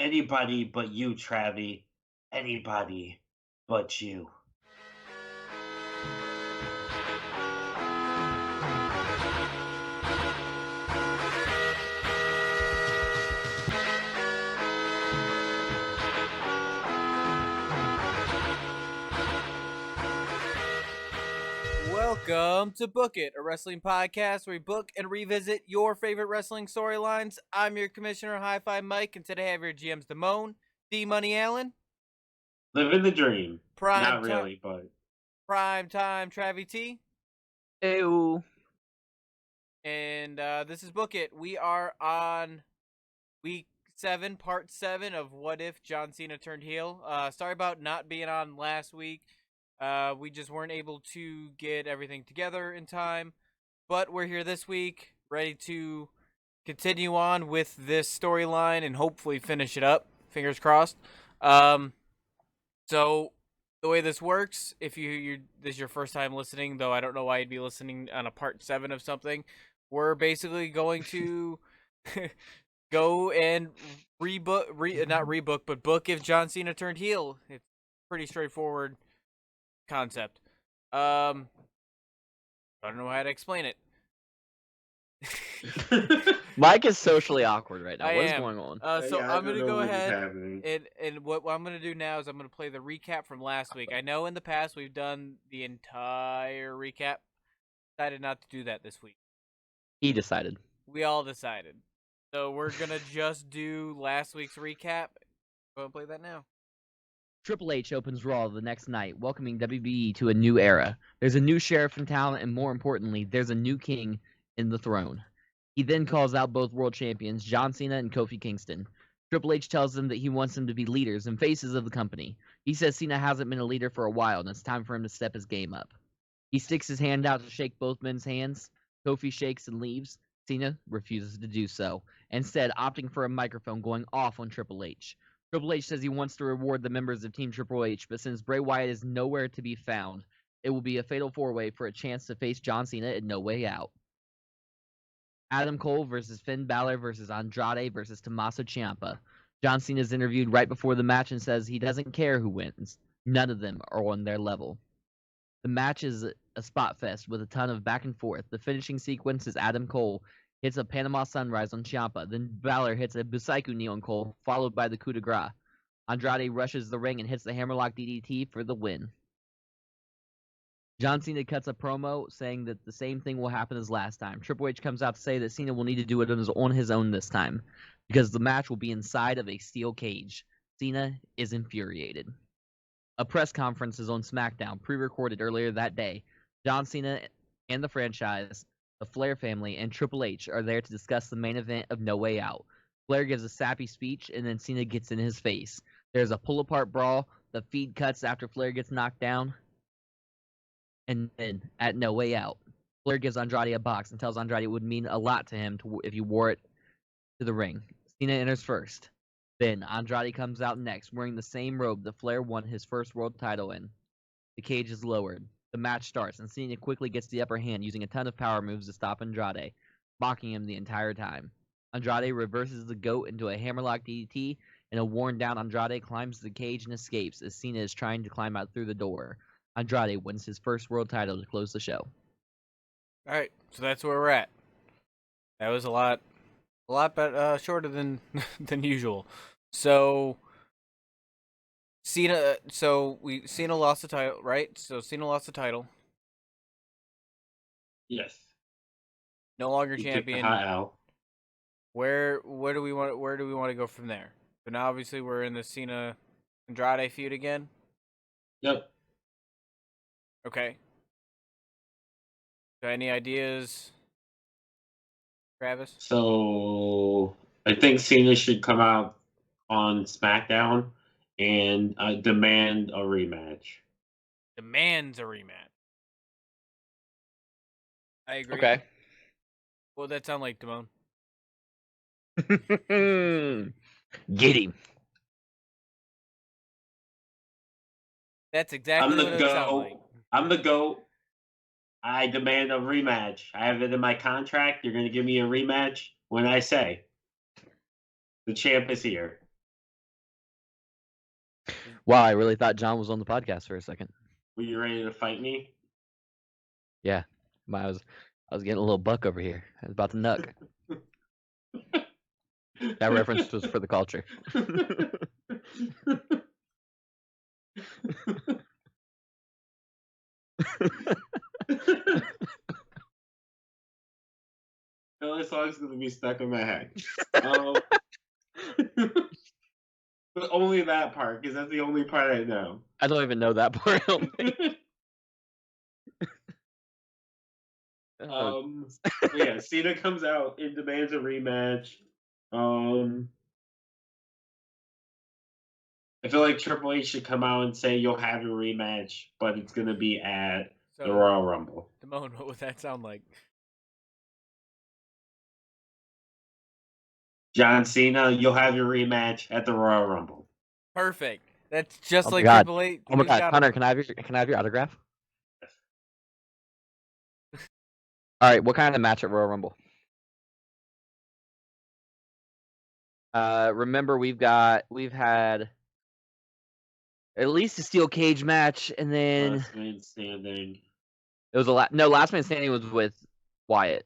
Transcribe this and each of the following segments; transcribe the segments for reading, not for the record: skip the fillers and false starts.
Anybody but you, Travi. Anybody but you. Welcome to Book It, a wrestling podcast where we book and revisit your favorite wrestling storylines. I'm your commissioner, Hi-Fi Mike, and today I have your GMs, Damone, D-Money Allen, Living the dream. Prime Not really, but Prime Time Travi T, Ew. and this is Book It. We are on week 7, part 7 of What If John Cena Turned Heel. Sorry about not being on last week. We just weren't able to get everything together in time, but we're here this week, ready to continue on with this storyline and hopefully finish it up. Fingers crossed. So the way this works, if this is your first time listening, though I don't know why you'd be listening on a part 7 of something, we're basically going to go and book if John Cena turned heel. It's pretty straightforward concept. I don't know how to explain it. Mike is socially awkward right now. I What is am. going on? So Yeah, I I'm don't gonna know go what is ahead happening. and what I'm gonna do now is I'm gonna play the recap from last week. I know in the past we've done the entire recap. Decided not to do that this week. He decided. We all decided. So we're gonna just do last week's recap. Go and play that now. Triple H opens Raw the next night, welcoming WBE to a new era. There's a new sheriff in town, and more importantly, there's a new king in the throne. He then calls out both world champions, John Cena and Kofi Kingston. Triple H tells them that he wants them to be leaders and faces of the company. He says Cena hasn't been a leader for a while, and it's time for him to step his game up. He sticks his hand out to shake both men's hands. Kofi shakes and leaves. Cena refuses to do so, instead opting for a microphone going off on Triple H. Triple H says he wants to reward the members of Team Triple H, but since Bray Wyatt is nowhere to be found, it will be a fatal four-way for a chance to face John Cena at No Way Out. Adam Cole versus Finn Balor versus Andrade versus Tommaso Ciampa. John Cena is interviewed right before the match and says he doesn't care who wins. None of them are on their level. The match is a spot fest with a ton of back and forth. The finishing sequence is Adam Cole hits a Panama Sunrise on Ciampa. Then Balor hits a Busaiku knee on Cole, followed by the coup de grace. Andrade rushes the ring and hits the hammerlock DDT for the win. John Cena cuts a promo saying that the same thing will happen as last time. Triple H comes out to say that Cena will need to do it on his own this time, because the match will be inside of a steel cage. Cena is infuriated. A press conference is on SmackDown, pre-recorded earlier that day. John Cena and the franchise, the Flair family, and Triple H are there to discuss the main event of No Way Out. Flair gives a sappy speech, and then Cena gets in his face. There's a pull-apart brawl. The feed cuts after Flair gets knocked down. And then, at No Way Out, Flair gives Andrade a box and tells Andrade it would mean a lot to him if he wore it to the ring. Cena enters first. Then, Andrade comes out next, wearing the same robe that Flair won his first world title in. The cage is lowered. The match starts, and Cena quickly gets the upper hand, using a ton of power moves to stop Andrade, mocking him the entire time. Andrade reverses the GOAT into a hammerlock DDT, and a worn-down Andrade climbs the cage and escapes as Cena is trying to climb out through the door. Andrade wins his first world title to close the show. All right, so that's where we're at. That was a lot shorter than than usual. So Cena lost the title, right? So Cena lost the title. Yes. No longer He took the champion. hot L. Where do we want to go from there? So now obviously we're in the Cena Andrade feud again. Yep. Okay. So any ideas, Travis? So I think Cena should come out on SmackDown and demand a rematch. Demands a rematch. I agree. Okay. What would that sound like, Damone? Get him. That's exactly what it sounds like. I'm the GOAT. I demand a rematch. I have it in my contract. You're going to give me a rematch when I say the champ is here. Wow, I really thought John was on the podcast for a second. Were you ready to fight me? Yeah, I was getting a little buck over here. I was about to nuck. That reference was for the culture. That song's gonna be stuck in my head. But only that part, because that's the only part I know. I don't even know that part. Yeah, Cena comes out and demands a rematch. I feel like Triple H should come out and say you'll have your rematch, but it's gonna be at the Royal Rumble. Damone, what would that sound like? John Cena, you'll have your rematch at the Royal Rumble. Perfect. That's just Oh my like God. Triple H. Oh my God, Connor, can I have your autograph? All right, what kind of match at Royal Rumble? Remember we've had at least a steel cage match, and then Last man standing. it was last man standing was with Wyatt.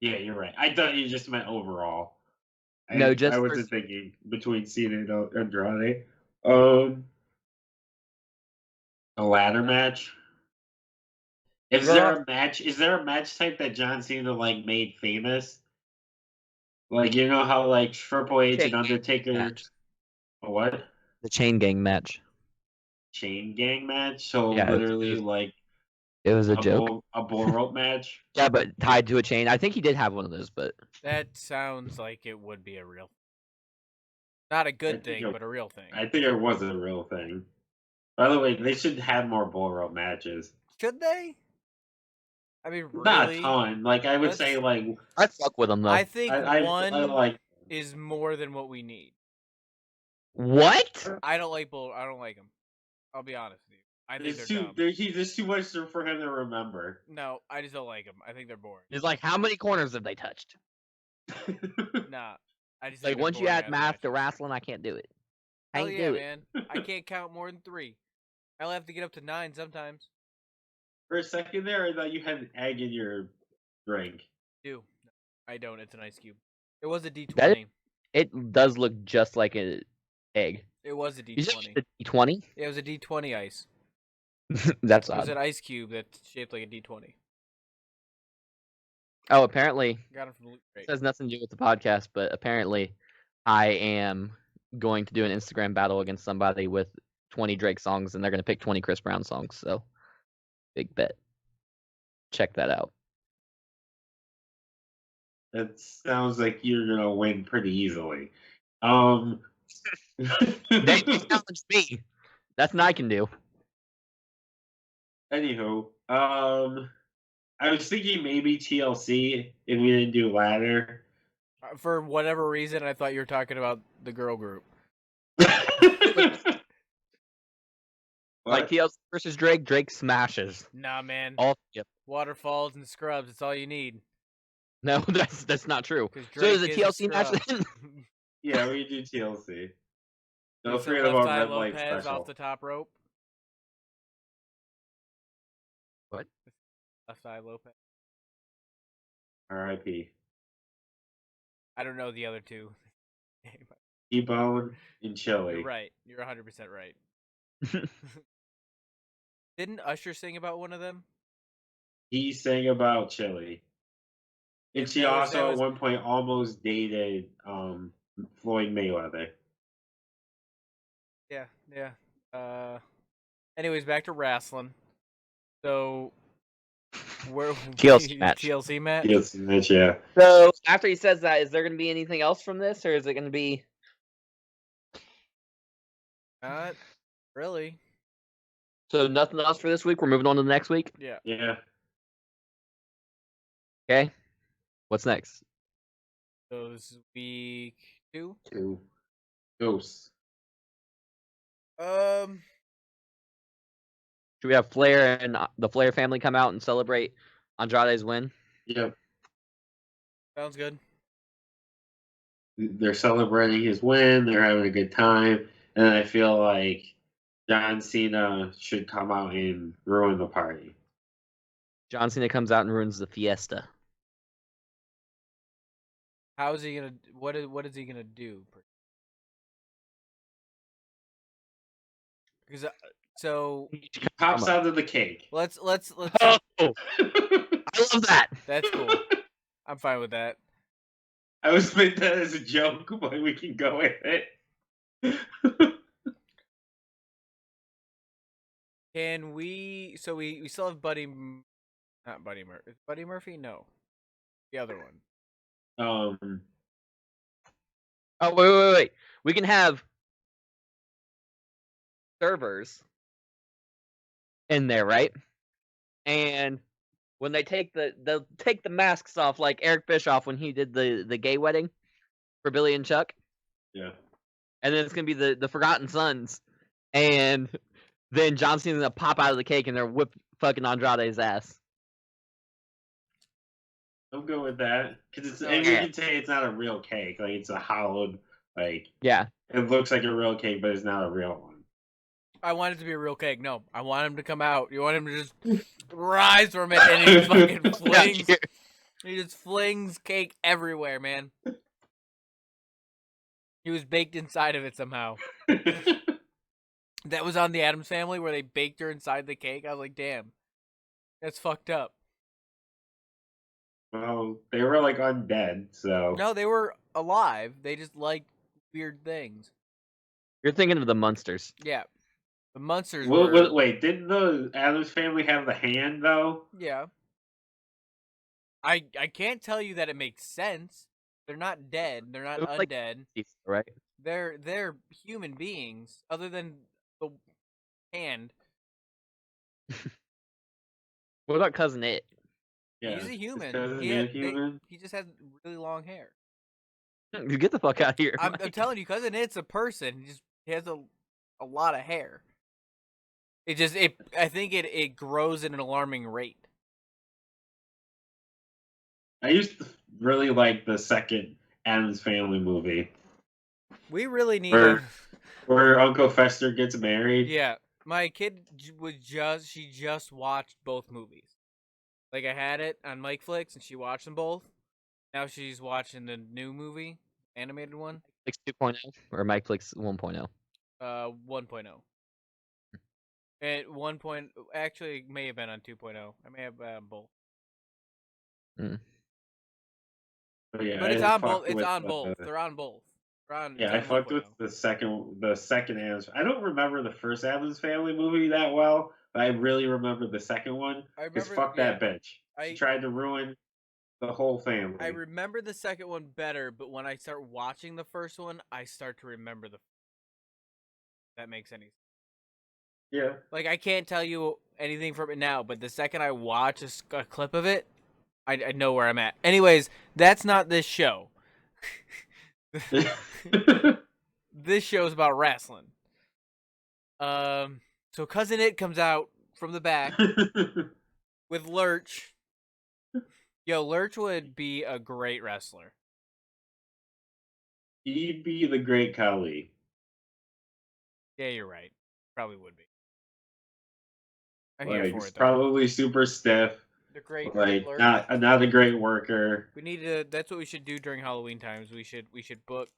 Yeah, you're right. I thought you just meant overall. No, I wasn't thinking between Cena and Andrade. A ladder match. Is there a match? Is there a match type that John Cena like made famous? Like you know how like Triple H and Undertaker. Match. What? The chain gang match. Chain gang match. So Yeah, literally like it was a joke. A bull rope match. Yeah, but tied to a chain. I think he did have one of those, but that sounds like it would be a real. Not a good thing, but a real thing. I think it was a real thing. By the way, they should have more bull rope matches. Should they? I mean, really? Not a ton. Like I would say, like I fuck with them though. I think one I like is more than what we need. What? I don't like them. I'll be honest with you. I think they're dumb. There's too much for him to remember. No, I just don't like them. I think they're boring. It's like how many corners have they touched? Nah, I just like think once you add math to wrestling, I can't do it. Hell yeah, man! I can't count more than 3. I'll have to get up to 9 sometimes. For a second there, I thought you had an egg in your drink. No, I don't. It's an ice cube. It was a D20. It does look just like an egg. It was a D20. Is it a D20? Yeah, it was a D20 ice. That's odd. It was odd. an ice cube that's shaped like a D20. Oh, apparently. Got it from Loot Crate. It has nothing to do with the podcast, but apparently I am going to do an Instagram battle against somebody with 20 Drake songs, and they're going to pick 20 Chris Brown songs. So, big bet. Check that out. That sounds like you're gonna win pretty easily. They challenged me. That's what I can do. Anywho, I was thinking maybe TLC if we didn't do ladder. For whatever reason, I thought you were talking about the girl group. Like TLC versus Drake, Drake smashes. Nah, man. All Waterfalls and scrubs, it's all you need. No, that's not true. So is a TLC match then? Yeah, we do TLC. Don't forget Left about Eye Red Light Lopez Special. off the top rope. What? Left Eye Lopez. R.I.P. I don't know the other two. T-Bone and Chili. You're right. You're 100% right. Didn't Usher sing about one of them? He sang about Chili. And she also at one point almost dated Floyd Mayweather. Yeah. Anyways, back to wrestling. So TLC match. TLC match? TLC match, yeah. So after he says that, is there going to be anything else from this, or is it going to be? Not really. So nothing else for this week. We're moving on to the next week. Yeah. Yeah. Okay. What's next? So this is week 2. 2. Ghosts. Should we have Flair and the Flair family come out and celebrate Andrade's win? Yep. Sounds good. They're celebrating his win. They're having a good time. and I feel like John Cena should come out and ruin the party. John Cena comes out and ruins the fiesta. How is he gonna? What is he gonna do? Because so He pops out of the cake. let's. Oh, I love that. That's cool. I'm fine with that. I was meant that as a joke, but we can go with it. Can we? So we still have not Buddy Murphy. Buddy Murphy? No, the other one. Oh, wait. We can have servers in there, right? And when they'll take the masks off, like Eric Bischoff when he did the gay wedding for Billy and Chuck. Yeah. And then it's gonna be the Forgotten Sons, and then John Cena's gonna pop out of the cake and they're whip fucking Andrade's ass. I'm good with that because it's. Oh, And yeah. we can say it's not a real cake. Like it's a hollowed. Like Yeah. it looks like a real cake, but it's not a real one. I want it to be a real cake. No, I want him to come out. You want him to just rise from it, and he fucking flings. He just flings cake everywhere, man. He was baked inside of it somehow. That was on the Addams Family where they baked her inside the cake. I was like, damn, that's fucked up. Well, they were like undead, so. No, they were alive. They just liked weird things. You're thinking of the Munsters. Yeah, the monsters were. Wait, didn't the Addams Family have the hand though? Yeah. I can't tell you that it makes sense. They're not dead. They're not undead. Like, right? They're human beings, other than the hand. What about Cousin It? Yeah, He's a human. Human. He just has really long hair. You get the fuck out of here. I'm telling you, Cousin It's a person. He has a lot of hair. I think it grows at an alarming rate. I used to really like the second Addams Family movie. We really need where Uncle Fester gets married. Yeah, my kid she just watched both movies. Like I had it on Mike Flicks and she watched them both. Now she's watching the new movie, animated one. Flicks 2.0 or Mike Flicks 1.0? 1.0. At 1. Actually, it may have been on 2.0. I may have both. But yeah, but it's on both. It's on both. They're on both. Yeah, I fucked with the second Addams. I don't remember the first Addams Family movie that well, but I really remember the second one. Because fuck that bitch. She tried to ruin the whole family. I remember the second one better, but when I start watching the first one, I start to remember that makes any sense. Yeah. Like I can't tell you anything from it now, but the second I watch a clip of it, I know where I'm at. Anyways, that's not this show. This show's about wrestling. So Cousin It comes out from the back with Lurch. Yo, Lurch would be a great wrestler. He'd be the great Khali. Yeah, you're right. Probably would be. I'm like, here for it, though. Probably super stiff. The great like Lurch. not a great worker. We need to. That's what we should do during Halloween times. We should book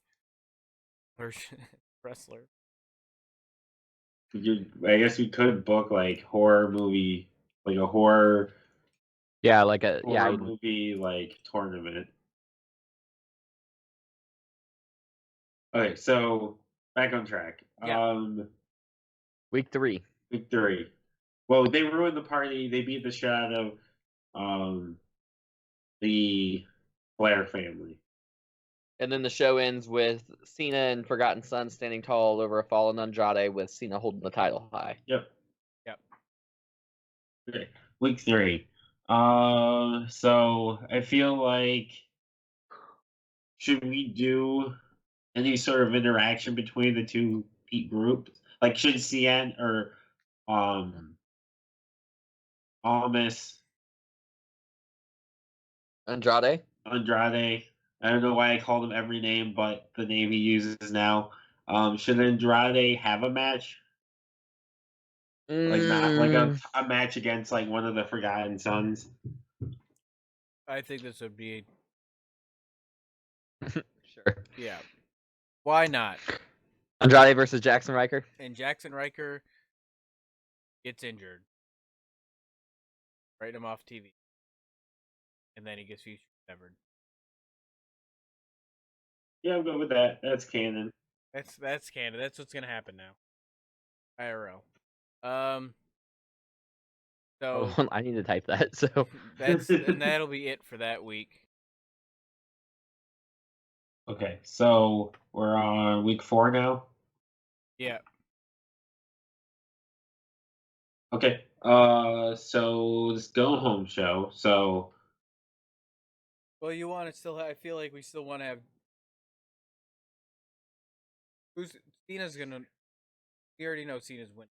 Lurch wrestler. I guess we could book like horror movie, like a horror. Yeah, like a horror movie like tournament. Okay, so back on track. Yeah. Week 3. Week 3. Well, they ruined the party. They beat the shit out of the Flair family. And then the show ends with Cena and Forgotten Son standing tall over a fallen Andrade with Cena holding the title high. Yep. Okay. Week 3. So I feel like should we do any sort of interaction between the two groups? Like should CN or Almas Andrade? I don't know why I called him every name but the name he uses now. Should Andrade have a match? Like not like Mm, a match against like one of the Forgotten Sons? I think this would be sure. yeah. Why not? Andrade versus Jackson Riker. And Jackson Riker gets injured, write him off TV, and then he gets future severed. Yeah, I'm good with that. That's canon. That's canon. That's what's gonna happen now. IRL. Um. Oh, So I need to type that. So that'll be it for that week. Okay, so we're on week 4 now. Yeah. Okay. So this go home show. So Well, you want to still? I feel like we still want to have. Who's Cena's gonna? We already know Cena's winning.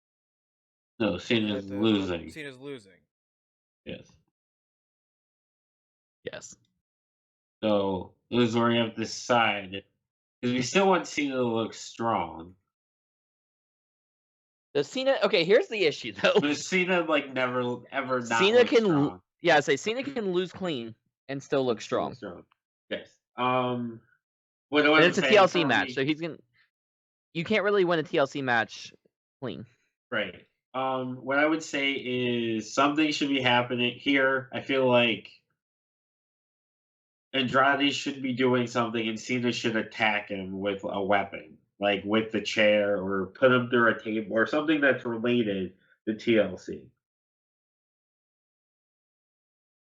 no, Cena's losing. Cena's losing. Yes. yes. So this is where we have to decide because we still want Cena to look strong. Does Cena? Okay, here's the issue though. But Cena like never ever not Cena look can, strong. yeah, say Cena can lose clean and still look Still strong. look strong. Yes. What do And I it's a say TLC for match, week? so he's gonna. You can't really win a TLC match clean. Right. What I would say is something should be happening here. I feel like Andrade should be doing something, and Cena should attack him with a weapon, like with the chair, or put him through a table, or something that's related to TLC.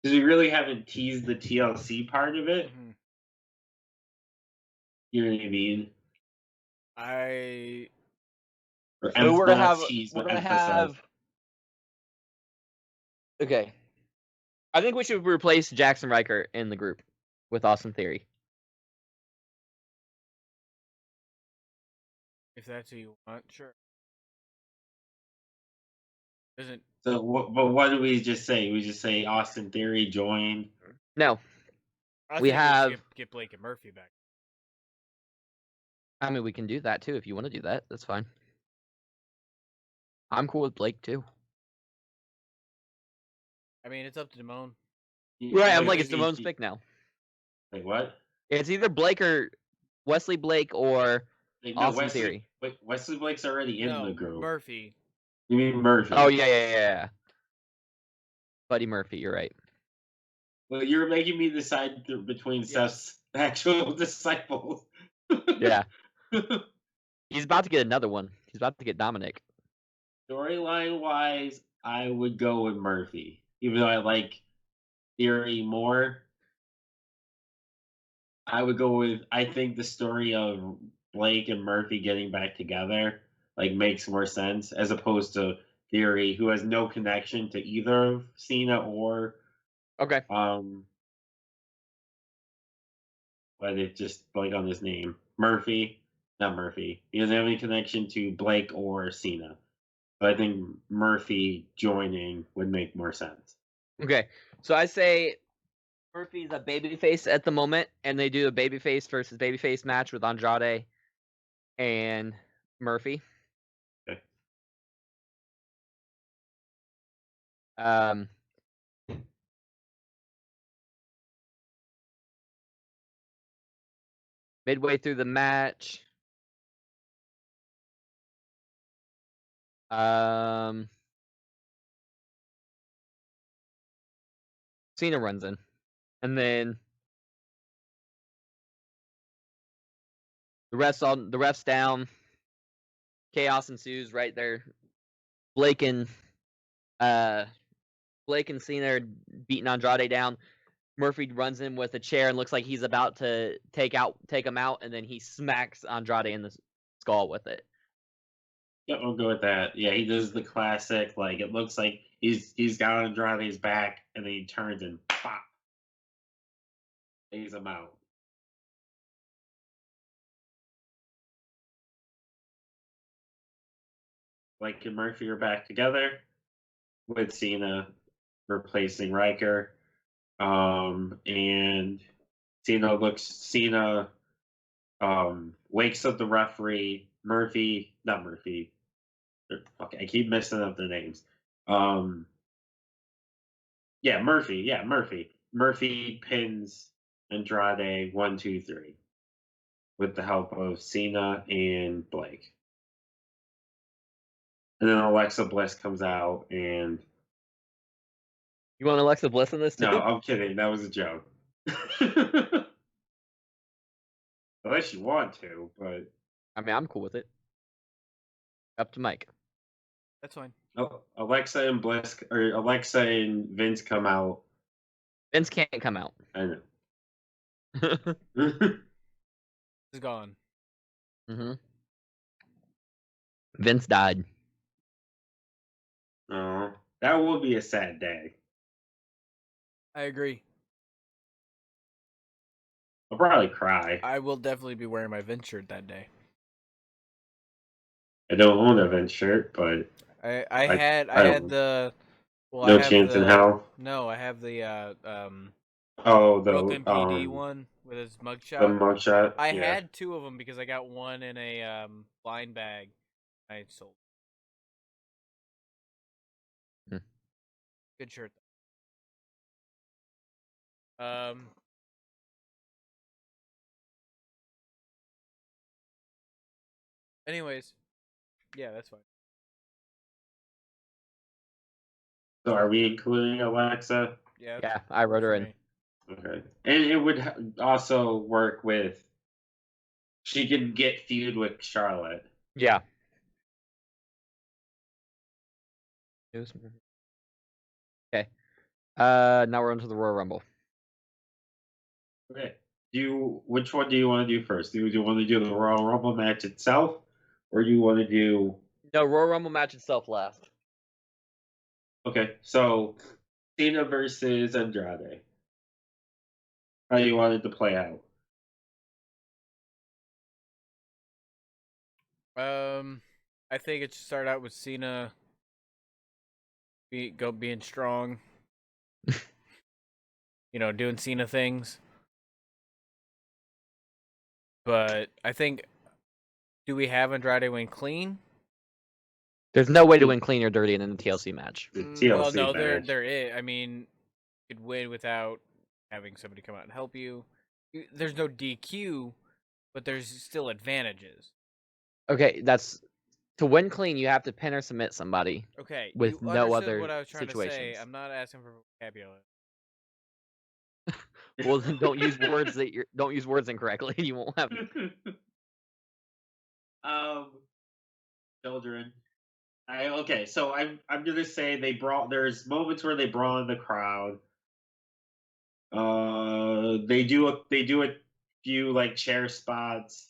Because we really haven't teased the TLC part of it. Mm-hmm. You know what I mean? Or So we're gonna not have. tease, We're but gonna emphasize. have. Okay. I think we should replace Jackson Riker in the group with Austin Theory. If that's who you want, sure. Isn't So, but what do we just say? We just say Austin Theory joined. No, I we think have. we should get Blake and Murphy back. I mean, we can do that too if you want to do that. That's fine. I'm cool with Blake too. I mean, it's up to Damone. Right, I'm Wait, like, it's Damone's pick now. Wait, what? It's either Blake or Wesley Blake or Wait, no, Austin Theory. Wesley Blake's already in the group. Murphy. You mean Murphy? Oh yeah. Buddy Murphy, you're right. Well, you're making me decide between Seth's actual disciples. Yeah. He's about to get another one. He's about to get Dominic. Storyline wise, I would go with Murphy, even though I like Theory more. I would go with. I think the story of Blake and Murphy getting back together like makes more sense as opposed to Theory, who has no connection to either of Cena or Okay. But it just blank on his name. Murphy, not Murphy. He doesn't have any connection to Blake or Cena. But I think Murphy joining would make more sense. Okay. So I say Murphy's a babyface at the moment, and they do a babyface versus babyface match with Andrade and Murphy. Okay. Midway through the match, Cena runs in, and then the refs down. Chaos ensues right there. Blake and Cena are beating Andrade down. Murphy runs in with a chair and looks like he's about to take him out, and then he smacks Andrade in the skull with it. Yeah, I'll go with that. Yeah, he does the classic, like it looks like he's got Andrade's back, and then he turns and pop. Takes him out. Blake and Murphy are back together with Cena replacing Riker. And Cena wakes up the referee, Murphy, not Murphy. Okay, I keep messing up their names. Yeah, Murphy. Yeah, Murphy. Murphy pins Andrade 1, 2, 3 with the help of Cena and Blake. And then Alexa Bliss comes out and You want Alexa Bliss in this too? no, I'm kidding. That was a joke. Unless you want to, but I mean, I'm cool with it. Up to Mike. That's fine. Alexa and Bliss or Alexa and Vince come out. Vince can't come out. I know. He's gone. Mm-hmm. Vince died. Oh, that will be a sad day. I agree. I'll probably cry. I will definitely be wearing my Vince shirt that day. I don't own a Vince shirt, but I had the No Chance in Hell. No, I have the Oh, the Brooklyn PD one with his the mugshot. mugshot. I Yeah. had 2 of them because I got one in a blind bag. I sold. Hmm. Good shirt. Anyways, yeah, that's fine. So are we including Alexa? Yeah, Yeah, I wrote her in. Okay. And it would also work with. She could get feud with Charlotte. Yeah. Okay. Now we're into the Royal Rumble. Okay. Which one do you want to do first? Do you want to do the Royal Rumble match itself, or do you want to do? No, Royal Rumble match itself last. Okay, so Cena versus Andrade. How do you want it to play out? I think it should start out with Cena being strong. Doing Cena things. But I think, do we have Andrade win clean? There's no way to win clean or dirty in a TLC match. The TLC Well, no, match. there is. I mean, you could win without having somebody come out and help you. There's no DQ, but there's still advantages. Okay, that's to win clean. You have to pin or submit somebody. Okay, with you no understood other what I was trying situations. to say. I'm not asking for vocabulary. Well, then don't use words don't use words incorrectly. You won't have. Children. Okay, so I'm gonna say there's moments where they brawl in the crowd. They do a few like chair spots,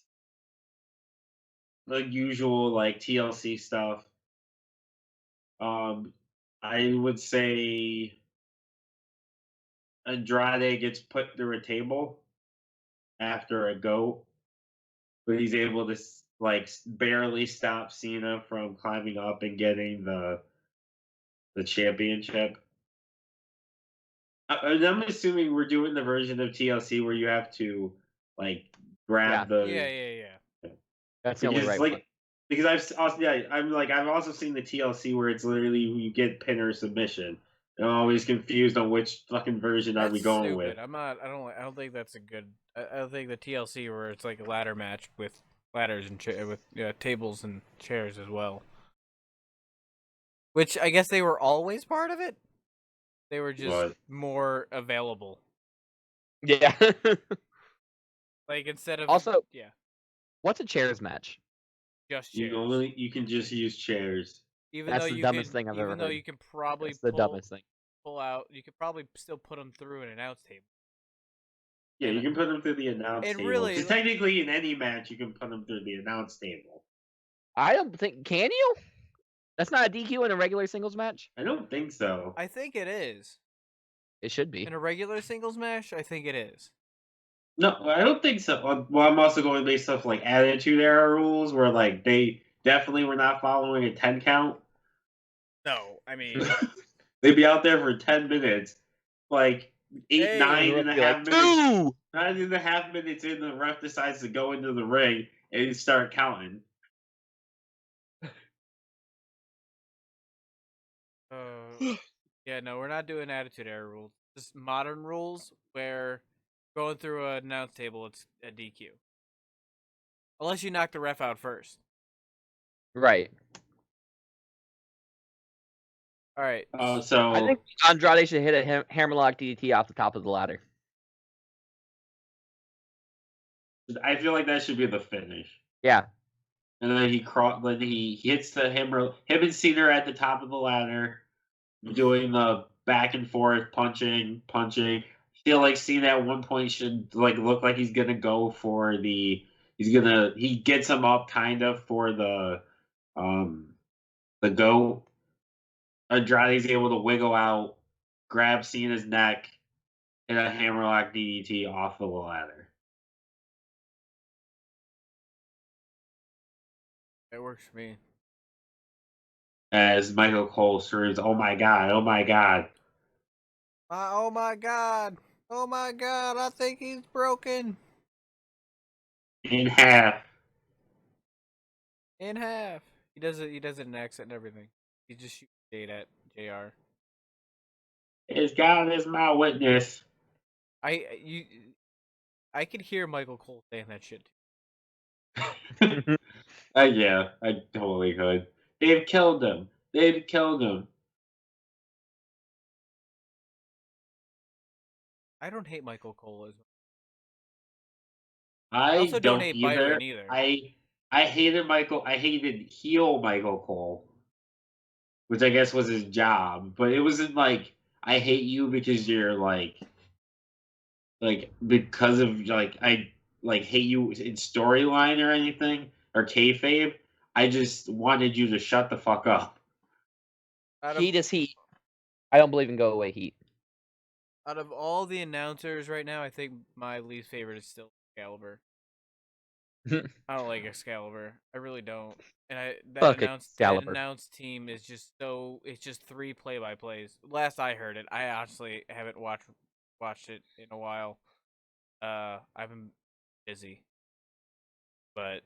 the usual like TLC stuff. I would say Andrade gets put through a table after a goat, but he's able to barely stop Cena from climbing up and getting the championship. I'm assuming we're doing the version of TLC where you have to like grab the Yeah. That's the only right one. Because I've also seen the TLC where it's literally you get pin or submission. And I'm always confused on which fucking version are we going stupid. with. I don't think that's a good. I don't think the TLC where it's like a ladder match with ladders and with tables and chairs as well. Which I guess they were always part of it. They were just more available. Yeah. Like instead of also, what's a chairs match? Just chairs. You can just use chairs. That's the dumbest thing I've ever heard. Even though you can probably the dumbest thing. Pull out, you could probably still put them through an announce table. Yeah, you can put them through the announce table. Really, technically, in any match, you can put them through the announce table. I don't think. Can you? That's not a DQ in a regular singles match? I don't think so. I think it is. It should be. In a regular singles match, I think it is. No, I don't think so. Well, I'm also going based off like Attitude Era rules, where like they definitely were not following a 10 count. No, I mean they'd be out there for 10 minutes, like 8, 9 and a half minutes. 9.5 minutes in, the ref decides to go into the ring and start counting. Yeah, no, we're not doing Attitude Era rules. Just modern rules where going through an announce table, it's a DQ. Unless you knock the ref out first. Right. All right. So I think Andrade should hit a hammerlock DDT off the top of the ladder. I feel like that should be the finish. Yeah. And then he hits him and Cena are at the top of the ladder, doing the back and forth punching. I feel like Cena at one point should look like he's gonna go for he gets him up kind of for the go. Andrade's able to wiggle out, grab Cena's neck, and a hammerlock DDT off of the ladder. That works for me. As Michael Cole screams, "Oh my god! Oh my god!" Oh my god! Oh my god! I think he's broken In half. in half. He does it. He does it in accent and everything. He just shoots Jade at Jr. His God is my witness. I could hear Michael Cole saying that shit. Yeah, I totally could. They've killed him. They've killed him. I don't hate Michael Cole as much. I also don't hate either. Byron either. I hated heel Michael Cole, which I guess was his job. But it wasn't like I hate you because you're because of I hate you in storyline or anything or kayfabe. I just wanted you to shut the fuck up. Heat is heat. I don't believe in go away heat. Out of all the announcers right now, I think my least favorite is still Excalibur. I don't like Excalibur. I really don't. And Fuck that Excalibur. announced team is just it's just 3 play-by-plays. Last I heard it, I honestly haven't watched it in a while. I've been busy. But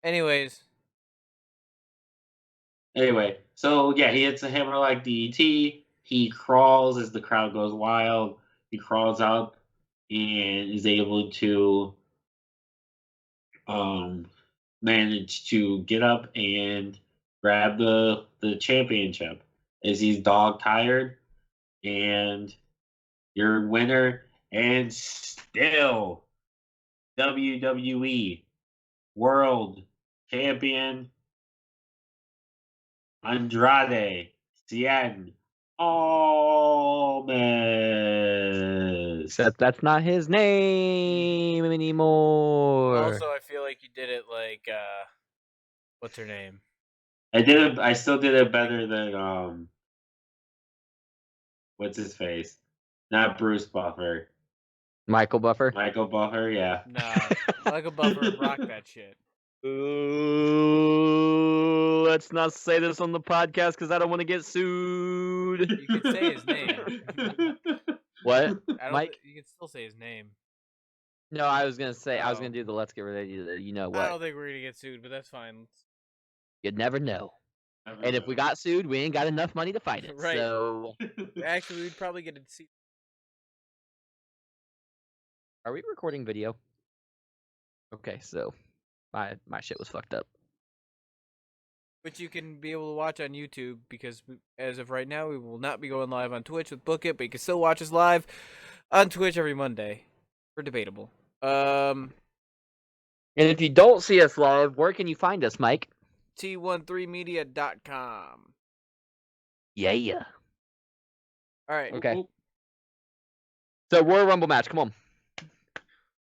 Anyways, Anyway, so yeah, he hits a hammerlock DDT. He crawls as the crowd goes wild. He crawls up and is able to manage to get up and grab the championship as he's dog tired. And your winner and still WWE World Champion Andrade Cien Almas. Except that's not his name anymore. also I feel like you did it like what's her name? I still did it better than what's his face? Not Bruce Buffer. Michael Buffer. Michael Buffer, yeah. Nah, Michael Buffer rock that shit. Ooh, let's not say this on the podcast because I don't want to get sued. You can say his name. What? Mike? You can still say his name. No, I was gonna say I was gonna do the let's get rid of you know what. I don't think we're gonna get sued, but that's fine. You'd never know. And if we got sued, we ain't got enough money to fight it. Right. So Actually, we'd probably get a seat. are we recording video? Okay, so my shit was fucked up. Which you can be able to watch on YouTube because as of right now, we will not be going live on Twitch with Book It, but you can still watch us live on Twitch every Monday. For Debatable. And if you don't see us live, where can you find us, Mike? T13media.com. Yeah. All right. Okay. So we're a Rumble match. Come on.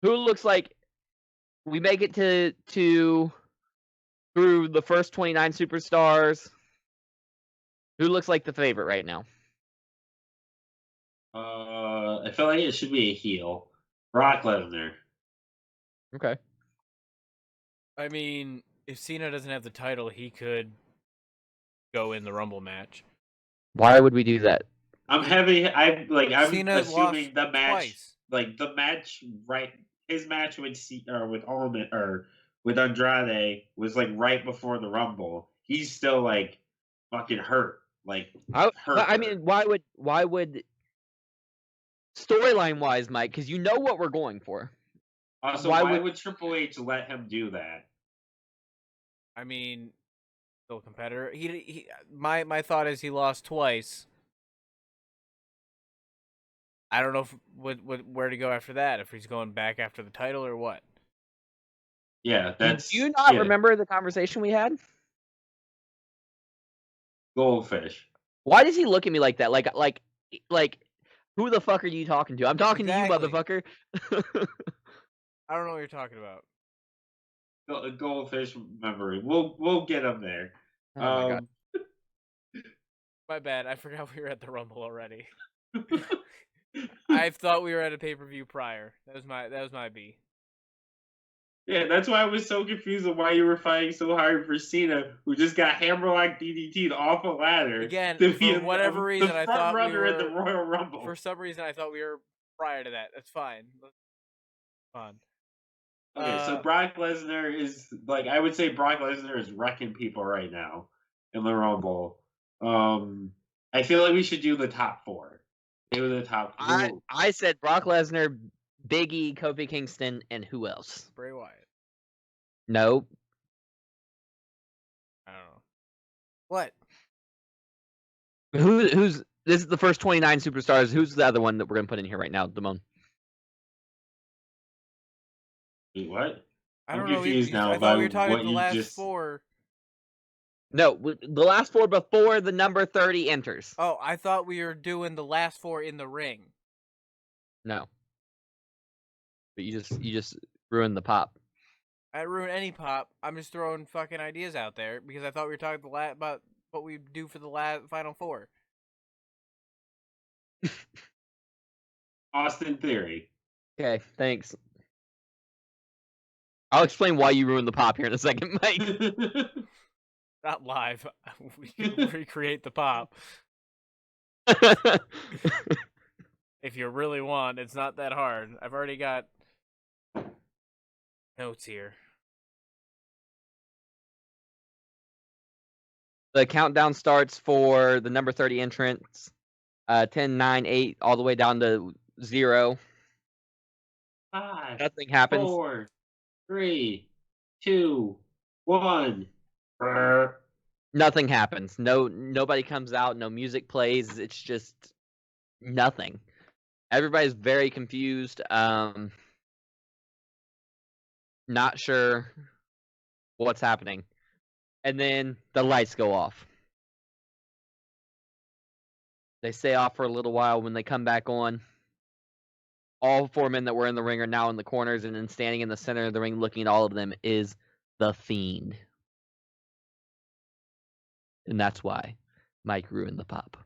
Who looks like we make it to through the first 29 superstars? Who looks like the favorite right now? I feel like it should be a heel. Brock Lesnar. Okay. I mean, if Cena doesn't have the title, he could go in the Rumble match. Why would we do that? I'm Cena assuming lost the match, twice. right? His match with with Allman or with Andrade was like right before the Rumble. He's still like fucking hurt, like hurt. I mean, why would storyline wise, Mike? Because you know what we're going for. Also, why would Triple H let him do that? I mean, still a competitor. My thought is he lost twice. I don't know where to go after that. If he's going back after the title or what. Yeah, Do you not yeah. remember the conversation we had? Goldfish. Why does he look at me like that? Like, who the fuck are you talking to? I'm talking to you, Exactly. motherfucker. I don't know what you're talking about. Goldfish memory. We'll get him there. Oh my god. My bad. I forgot we were at the Rumble already. I thought we were at a pay-per-view prior. That was my B. Yeah, that's why I was so confused on why you were fighting so hard for Cena, who just got hammerlock DDT'd off a ladder. Again, to be for whatever reason, the I front thought we runner were in the Royal Rumble. For some reason, I thought we were prior to that. That's fine. Fun. Okay, so Brock Lesnar is I would say Brock Lesnar is wrecking people right now in the Rumble. I feel like we should do the top four. Do the top. I said Brock Lesnar, Big E, Kofi Kingston, and who else? Bray Wyatt. Nope. I don't know. What? Who's this is the first 29 superstars. Who's the other one that we're gonna put in here right now, Damone? What? I'm confused now. I thought we were talking what the you last just... four. No, the last four before the number 30 enters. Oh, I thought we were doing the last four in the ring. No. But you just ruined the pop. I didn't ruin any pop. I'm just throwing fucking ideas out there because I thought we were talking about what we do for the final four. Austin Theory. Okay, thanks. I'll explain why you ruined the pop here in a second, Mike. Not live. We can recreate the pop. If you really want, it's not that hard. I've already got notes here. The countdown starts for the number 30 entrance. 10, 9, 8, all the way down to 0. 5, Nothing happens. 4, 3, 2, 1. Nothing happens. Nobody comes out. No music plays. It's just nothing. Everybody's very confused. Not sure what's happening. And then the lights go off. They stay off for a little while. When they come back on, all four men that were in the ring are now in the corners, and then standing in the center of the ring looking at all of them is the Fiend. And that's why Mike ruined the pop.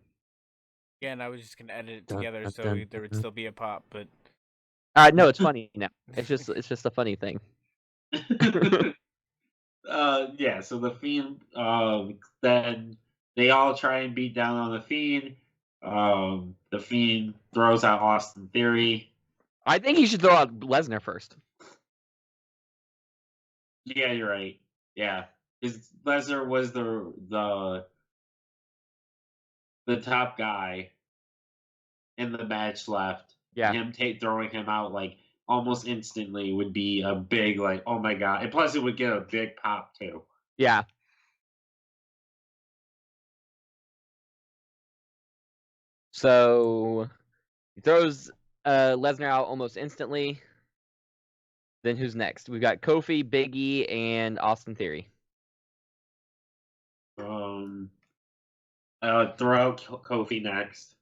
Again, I was just gonna edit it together so there would still be a pop, but no, it's funny now. It's just a funny thing. Yeah, so the Fiend, then they all try and beat down on the Fiend. The Fiend throws out Austin Theory. I think he should throw out Lesnar first. Yeah, you're right. Yeah, because Lesnar was the top guy in the match left. Yeah. And him throwing him out almost instantly would be a big oh my god, and plus it would get a big pop too. Yeah. So he throws Lesnar out almost instantly. Then who's next? We've got Kofi, Big E, and Austin Theory. Throw out Kofi next.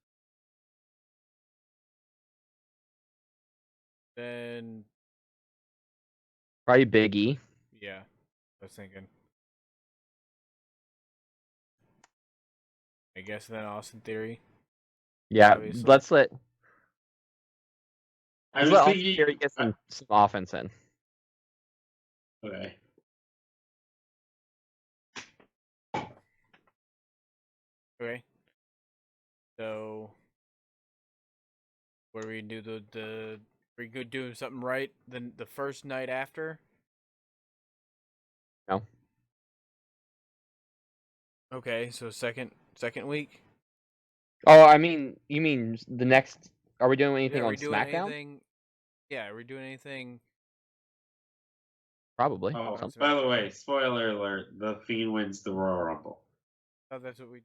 then Probably Big E. yeah, I was thinking. I guess then Austin Theory. Yeah, Obviously. let's let I was Austin thinking. Theory get some offense in. Okay. Okay. So Where we do we could do something right the first night after. No. Okay, so second week. Oh, I mean, you mean the next? Are we doing anything Yeah, are on we doing SmackDown? anything? Yeah, are we doing anything? Probably. Oh, On by the SmackDown? way, spoiler alert: the Fiend wins the Royal Rumble. Oh, that's what we.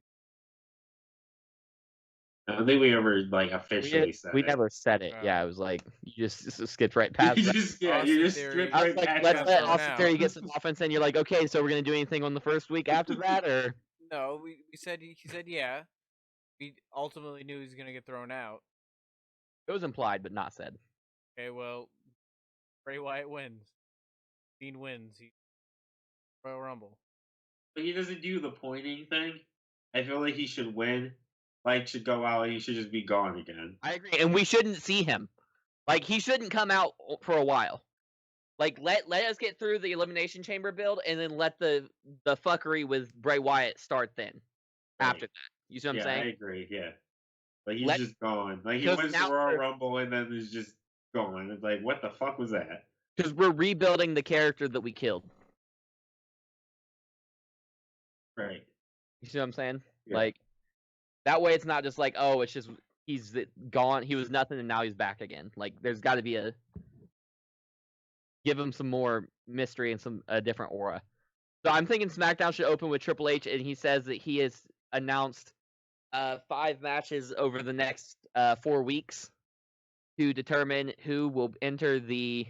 I don't think we ever like We officially said we it. never said it. Oh. Yeah, it was like you just skipped right You past that. just you Austin just Theory. stripped I was right like, past let's got let thrown Austin out. Theory get some offense, and you're like, okay, so we're gonna do anything on the first week after that, or No, we said he said yeah. We ultimately knew he was gonna get thrown out. it was implied but not said. Okay, well, Bray Wyatt wins. Dean wins. He Royal Rumble. But he doesn't do the pointing thing. I feel like he should win. Like should go out and he should just be gone again. I agree, and we shouldn't see him. Like he shouldn't come out for a while. Like let us get through the Elimination Chamber build, and then let the fuckery with Bray Wyatt start then. Right. After that, you see what I'm Yeah, I saying? agree. Yeah, like he's Let just gone. Like he 'cause wins the now Royal we're- Rumble and then is just gone. It's like what the fuck was that? because we're rebuilding the character that we killed. Right. You see what I'm saying? Yeah. Like that way, it's not just like, oh, it's just he's gone. He was nothing, and now he's back again. Like there's got to be give him some more mystery and a different aura. So I'm thinking SmackDown should open with Triple H, and he says that he has announced 5 matches over the next 4 weeks to determine who will enter the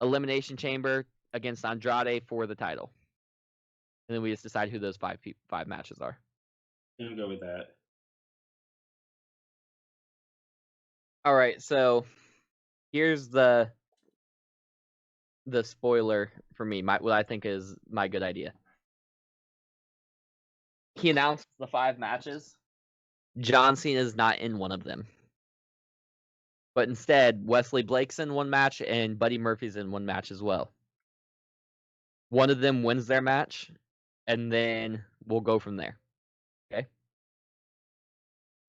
Elimination Chamber against Andrade for the title. And then we just decide who those 5 matches are. I'm gonna go with that. All right, so here's the spoiler for me. What I think is my good idea. He announced the 5 matches. John Cena is not in one of them. But instead, Wesley Blake's in one match and Buddy Murphy's in one match as well. One of them wins their match, and then we'll go from there. Okay?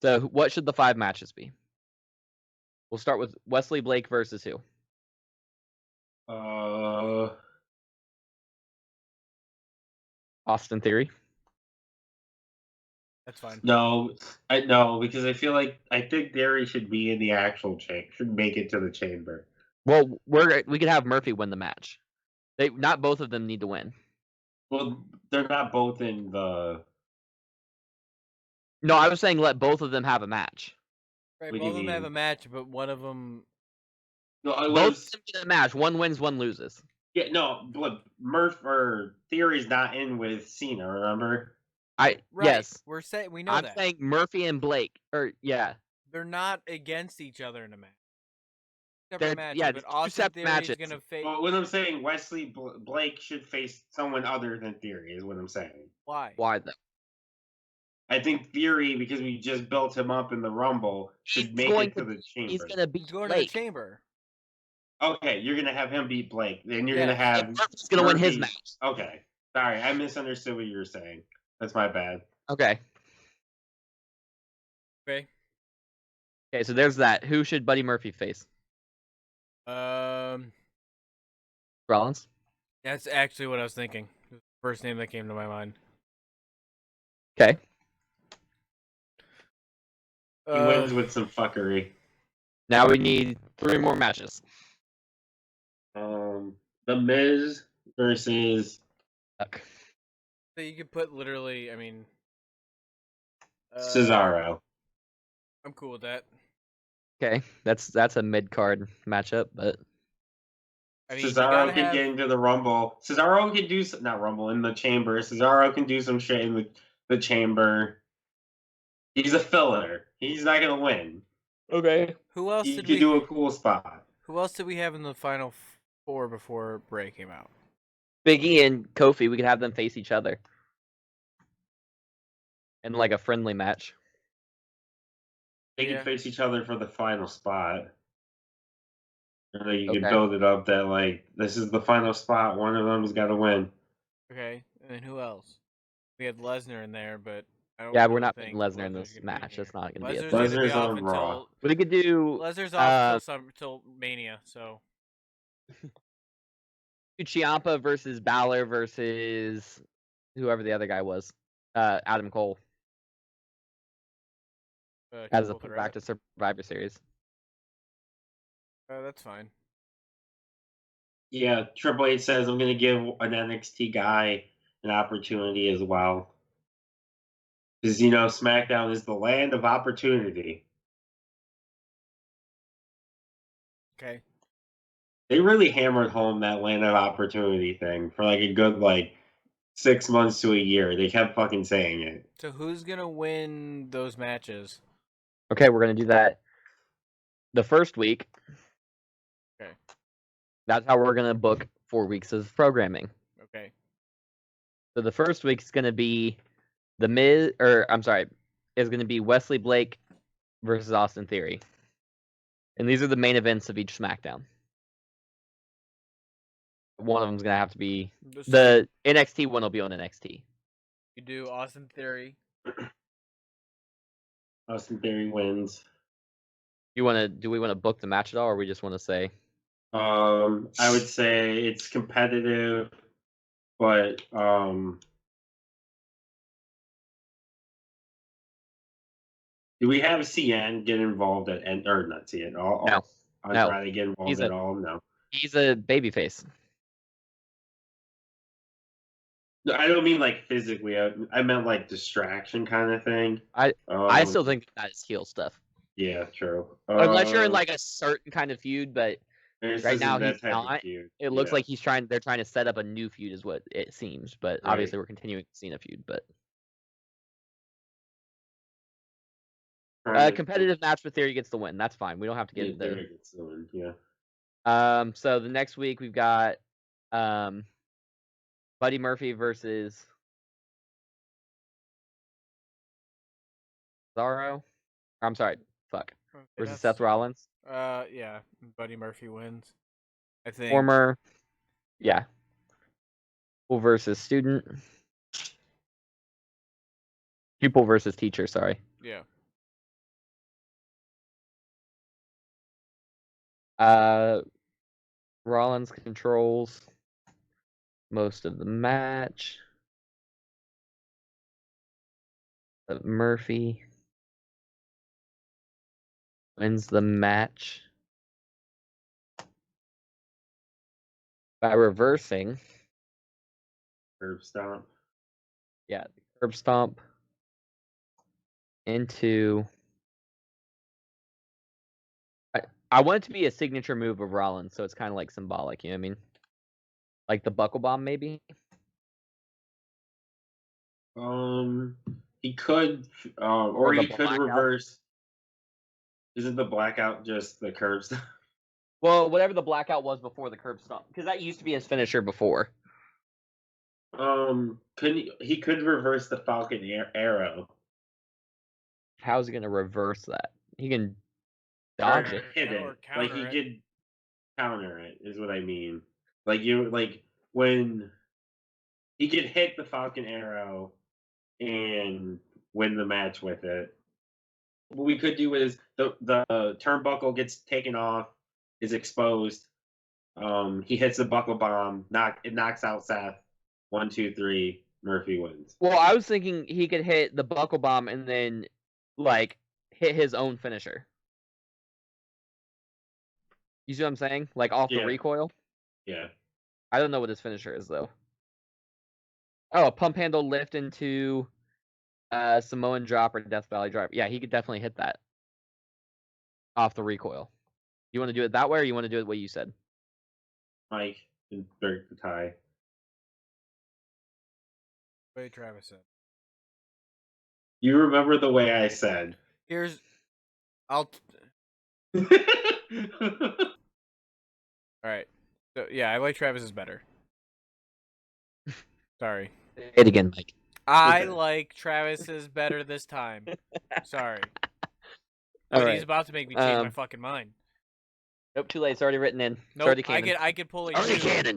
So what should the 5 matches be? We'll start with Wesley Blake versus who? Austin Theory. That's fine. No, because I think Theory should be in the actual chamber. Should make it to the chamber. Well, we could have Murphy win the match. Not both of them need to win. Well, they're not both in the. No, I was saying let both of them have a match. Right, What do both you of them have mean? a match, but one of them. No, Both of them get a match. One wins, one loses. Yeah, no, but Murph or Theory's not in with Cena. Remember? Right, Yes. we're saying we know I'm that saying Murphy and Blake, yeah. they're not against each other in a match. They're- Separate matches, yeah, but two Austin separate Theory is matches. gonna face. Well, what I'm saying, Wesley Blake should face someone other than Theory. Is what I'm saying. Why? Why though? I think Theory, because we just built him up in the Rumble, should make it to the chamber. He's gonna beat He's going Blake. to the chamber. Okay, you're gonna have him beat Blake, then you're gonna Yes. have And Murphy's gonna win his Murphy- match. Okay, sorry, I misunderstood what you were saying. That's my bad. Okay. Okay. Okay, so there's that. Who should Buddy Murphy face? Rollins. That's actually what I was thinking. The first name that came to my mind. Okay. He wins with some fuckery. Now we need 3 more matches. The Miz versus. Fuck. So you could put literally. I mean. Cesaro. I'm cool with that. Okay, that's a mid card matchup, but I mean, Cesaro can get into the Rumble. Cesaro can do not Rumble in the chamber. Cesaro can do some shit in the chamber. He's a filler. He's not gonna win. okay. Who else He did could we? do a cool spot. Who else did we have in the final 4 before Bray came out? Big E and Kofi, we could have them face each other in like a friendly match. They Yeah. can face each other for the final spot. Or you Okay. can build it up that like this is the final spot. One of them's got to win. Okay, and then who else? We had Lesnar in there, but Yeah, really we're not think putting Lesnar in Lesnar's this gonna be match. here. That's not going to be a Lesnar's thing. gonna be Lesnar's off on Raw. until We could do Lesnar's off till Mania. So Ciampa versus Balor versus whoever the other guy was, Adam Cole, as a Triple put threat. back to Survivor Series. That's fine. Yeah, Triple H says I'm going to give an NXT guy an opportunity as well. Because, SmackDown is the land of opportunity. Okay. They really hammered home that land of opportunity thing for like a good 6 months to a year. They kept fucking saying it. So who's gonna win those matches? Okay, we're going to do that the first week. Okay. That's how we're going to book 4 weeks of programming. Okay. So the first week is going to be is going to be Wesley Blake versus Austin Theory. And these are the main events of each SmackDown. One of them's going to have to be the NXT one will be on NXT. You do Austin Theory. Austin Theory wins. Do we want to book the match at all, or we just want to say? I would say it's competitive, but do we have CN get involved at or not CN? No. Andrade get involved at all? No. He's a babyface. No, I don't mean like physically. I meant like distraction kind of thing. I still think that is heel stuff. Yeah, true. Unless you're in like a certain kind of feud, but right now he's not. It looks like they're trying to set up a new feud, is what it seems. But obviously, we're continuing the Cena feud. But competitive match with Theory gets the win. That's fine. We don't have to get into. Gets the win. Yeah. So the next week we've got Buddy Murphy versus Cesaro. I'm sorry, fuck. Versus Seth Rollins. Yeah, Buddy Murphy wins. I think. Former, yeah. Versus student. Pupil versus teacher. Sorry. Yeah. Rollins controls most of the match. Murphy wins the match by reversing. Curb stomp. Yeah, curb stomp into. I want it to be a signature move of Rollins, so it's kind of like symbolic. You know what I mean? Like the buckle bomb, maybe. He could, or he could reverse. Isn't the blackout just the curb stomp? Well, whatever the blackout was before the curb stomp, because that used to be his finisher before. He could reverse the Falcon Arrow? How's he gonna reverse that? He can dodge it. Hit it. Like he could counter it. Is what I mean. Like when he could hit the Falcon Arrow and win the match with it. What we could do is the turnbuckle gets taken off, is exposed. He hits the buckle bomb. It knocks out Seth. 1, 2, 3. Murphy wins. Well, I was thinking he could hit the buckle bomb and then hit his own finisher. You see what I'm saying? Like off the recoil? Yeah. I don't know what his finisher is though. Oh, a pump handle lift into Samoan drop or Death Valley drop. Yeah, he could definitely hit that. Off the recoil. You want to do it that way or you want to do it the way you said? Mike and break the tie. Way Travis said. You remember the way I said. All right. So yeah, I like Travis's better. Sorry. Say it again, Mike. I like Travis's better this time. Sorry. But he's about to make me change my fucking mind. Nope, too late. It's already written in. It's nope, already canon. I could pull a U.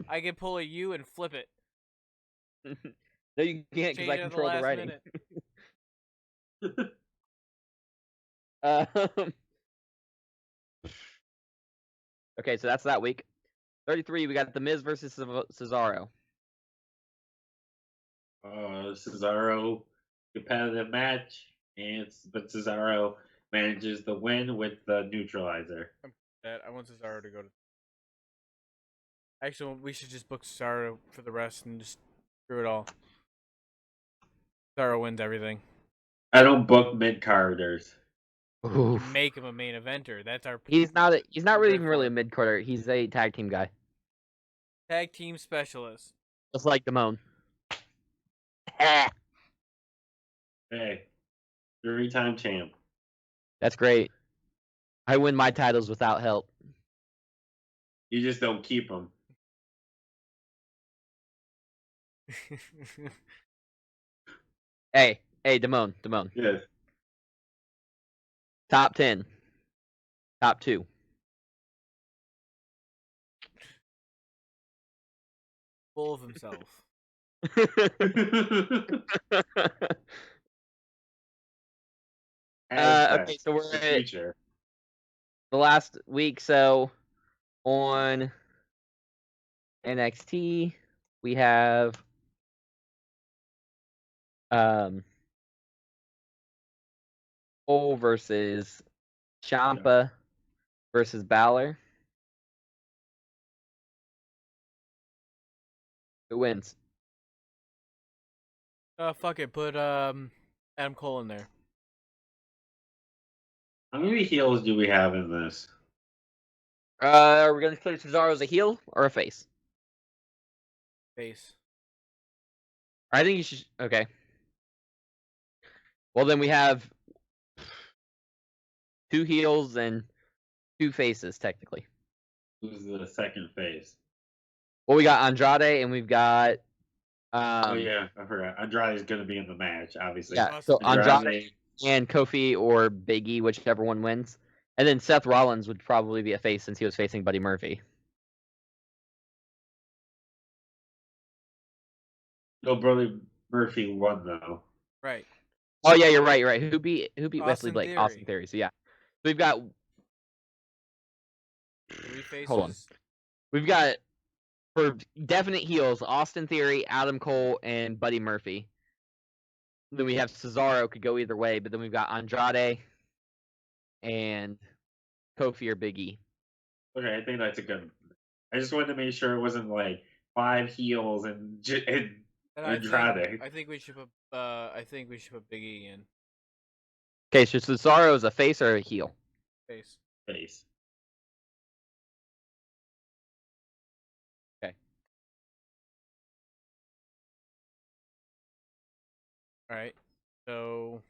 I could pull a U and flip it. No, you can't because I control the writing. Um, okay, so that's that week. 33, we got The Miz versus Cesaro. Cesaro competitive match, but Cesaro manages the win with the neutralizer. I want Cesaro to go to. Actually, we should just book Cesaro for the rest and just screw it all. Cesaro wins everything. I don't book mid carders. Make him a main eventer. That's our. He's not really even really a for. mid quarter. He's a tag team guy, Tag team specialist. just like Damone. Hey, 3-time champ. That's great. I win my titles without help. You just don't keep them. Hey, Damone. Yes. Top 10. Top 2. Full of himself. Okay, so we're the at future. the last week. So on NXT, we have Cole versus Ciampa versus Balor. Who wins? Fuck it. Put Adam Cole in there. How many heels do we have in this? Are we gonna consider Cesaro as a heel or a face? Face. I think you should. Okay. Well, then we have 2 heels and 2 faces, technically. Who's the second face? Well, we got Andrade and we've got. Oh yeah, I forgot. Andrade's gonna be in the match, obviously. Yeah. So Andrade and Kofi or Big E, whichever one wins, and then Seth Rollins would probably be a face since he was facing Buddy Murphy. No, Brother Murphy won though. Right. Oh yeah, you're right. You're right. Who beat Wesley Austin Blake? Theory. Austin Theory. So yeah, we've got. 3 faces. Hold on. We've got for definite heels: Austin Theory, Adam Cole, and Buddy Murphy. Then we have Cesaro, could go either way, but then we've got Andrade and Kofi or Big E. Okay, I think that's a good. I just wanted to make sure it wasn't like 5 heels and Andrade. I think we should put. I think we should put Big E in. Okay, so Cesaro is a face or a heel? Face. Face. Okay. All right. So.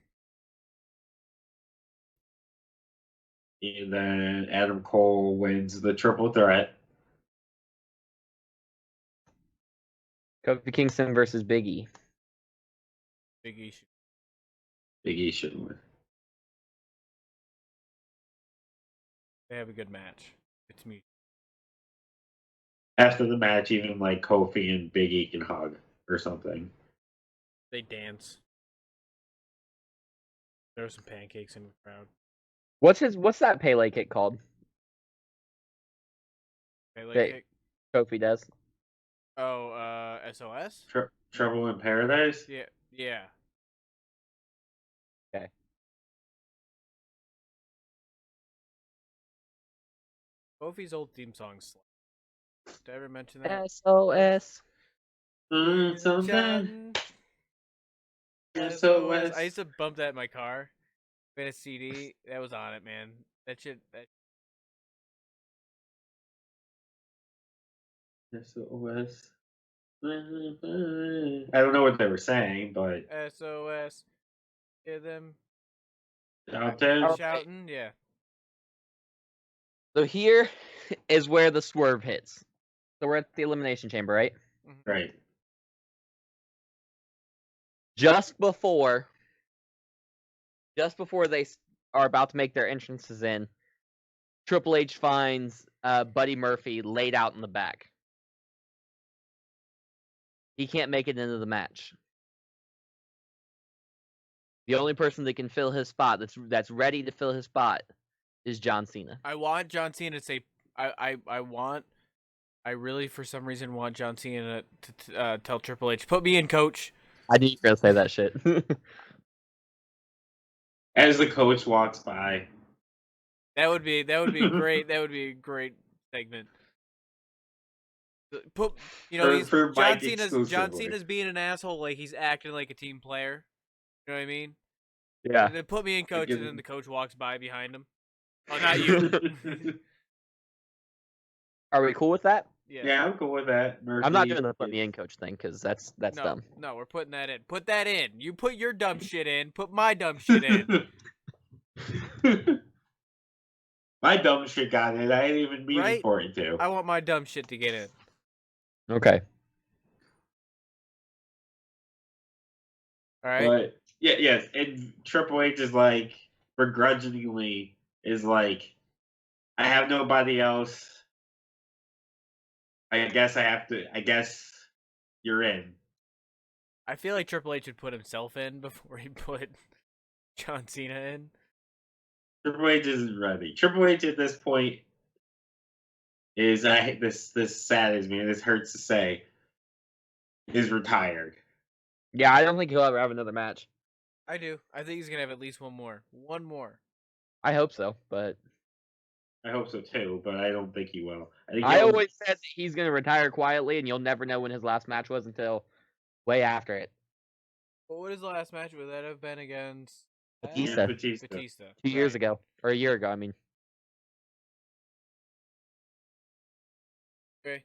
And then Adam Cole wins the triple threat. Kofi Kingston versus Big E. Big E should. Big E should win. They have a good match. It's me. After the match, even like Kofi and Big E can hug or something. They dance. There were some pancakes in the crowd. What's that Pele kick called? Pele That kick. Kofi does. Oh, SOS. Trouble in Paradise. Yeah. Yeah. Okay. Kofi's old theme song's. Did I ever mention that? SOS. So bad. SOS. I used to bump that in my car. We had a CD that was on it, man. That shit. SOS. I don't know what they were saying, but SOS. Hear them Shouting. shouting. Yeah. So here is where the swerve hits. So we're at the Elimination Chamber, right? Right. Just before they are about to make their entrances in, Triple H finds Buddy Murphy laid out in the back. He can't make it into the match. The only person that can fill his spot, that's ready to fill his spot, is John Cena. I want John Cena to say. I really, for some reason, want John Cena to tell Triple H, put me in, coach. I knew you were gonna say that shit. As the coach walks by. That would be great. That would be a great segment. Put he's for John Mike Cena's exclusively. being an asshole, like he's acting like a team player. You know what I mean? Yeah. And then put me in, coach, Like and then the coach walks by behind him. Oh, not you. Are we cool with that? Yeah, I'm cool with that. Murphy, I'm not doing the put me in coach thing because that's no, dumb. No, we're putting that in. Put that in. You put your dumb shit in. Put my dumb shit in. My dumb shit got it. I didn't even mean Right? for it to. I want my dumb shit to get in. Okay. All right. But yes, and Triple H is like begrudgingly is like, I have nobody else. I guess you're in. I feel like Triple H would put himself in before he put John Cena in. Triple H isn't ready. Triple H at this point is this saddens me, and this hurts to say, is retired. Yeah, I don't think he'll ever have another match. I do. I think he's gonna have at least one more. One more. I hope so, but I hope so too, but I don't think he will. I always said that he's gonna retire quietly, and you'll never know when his last match was until way after it. Well, what is the last match? Would that have been against Batista. Batista. 2 years ago, or a year ago. I mean. Okay.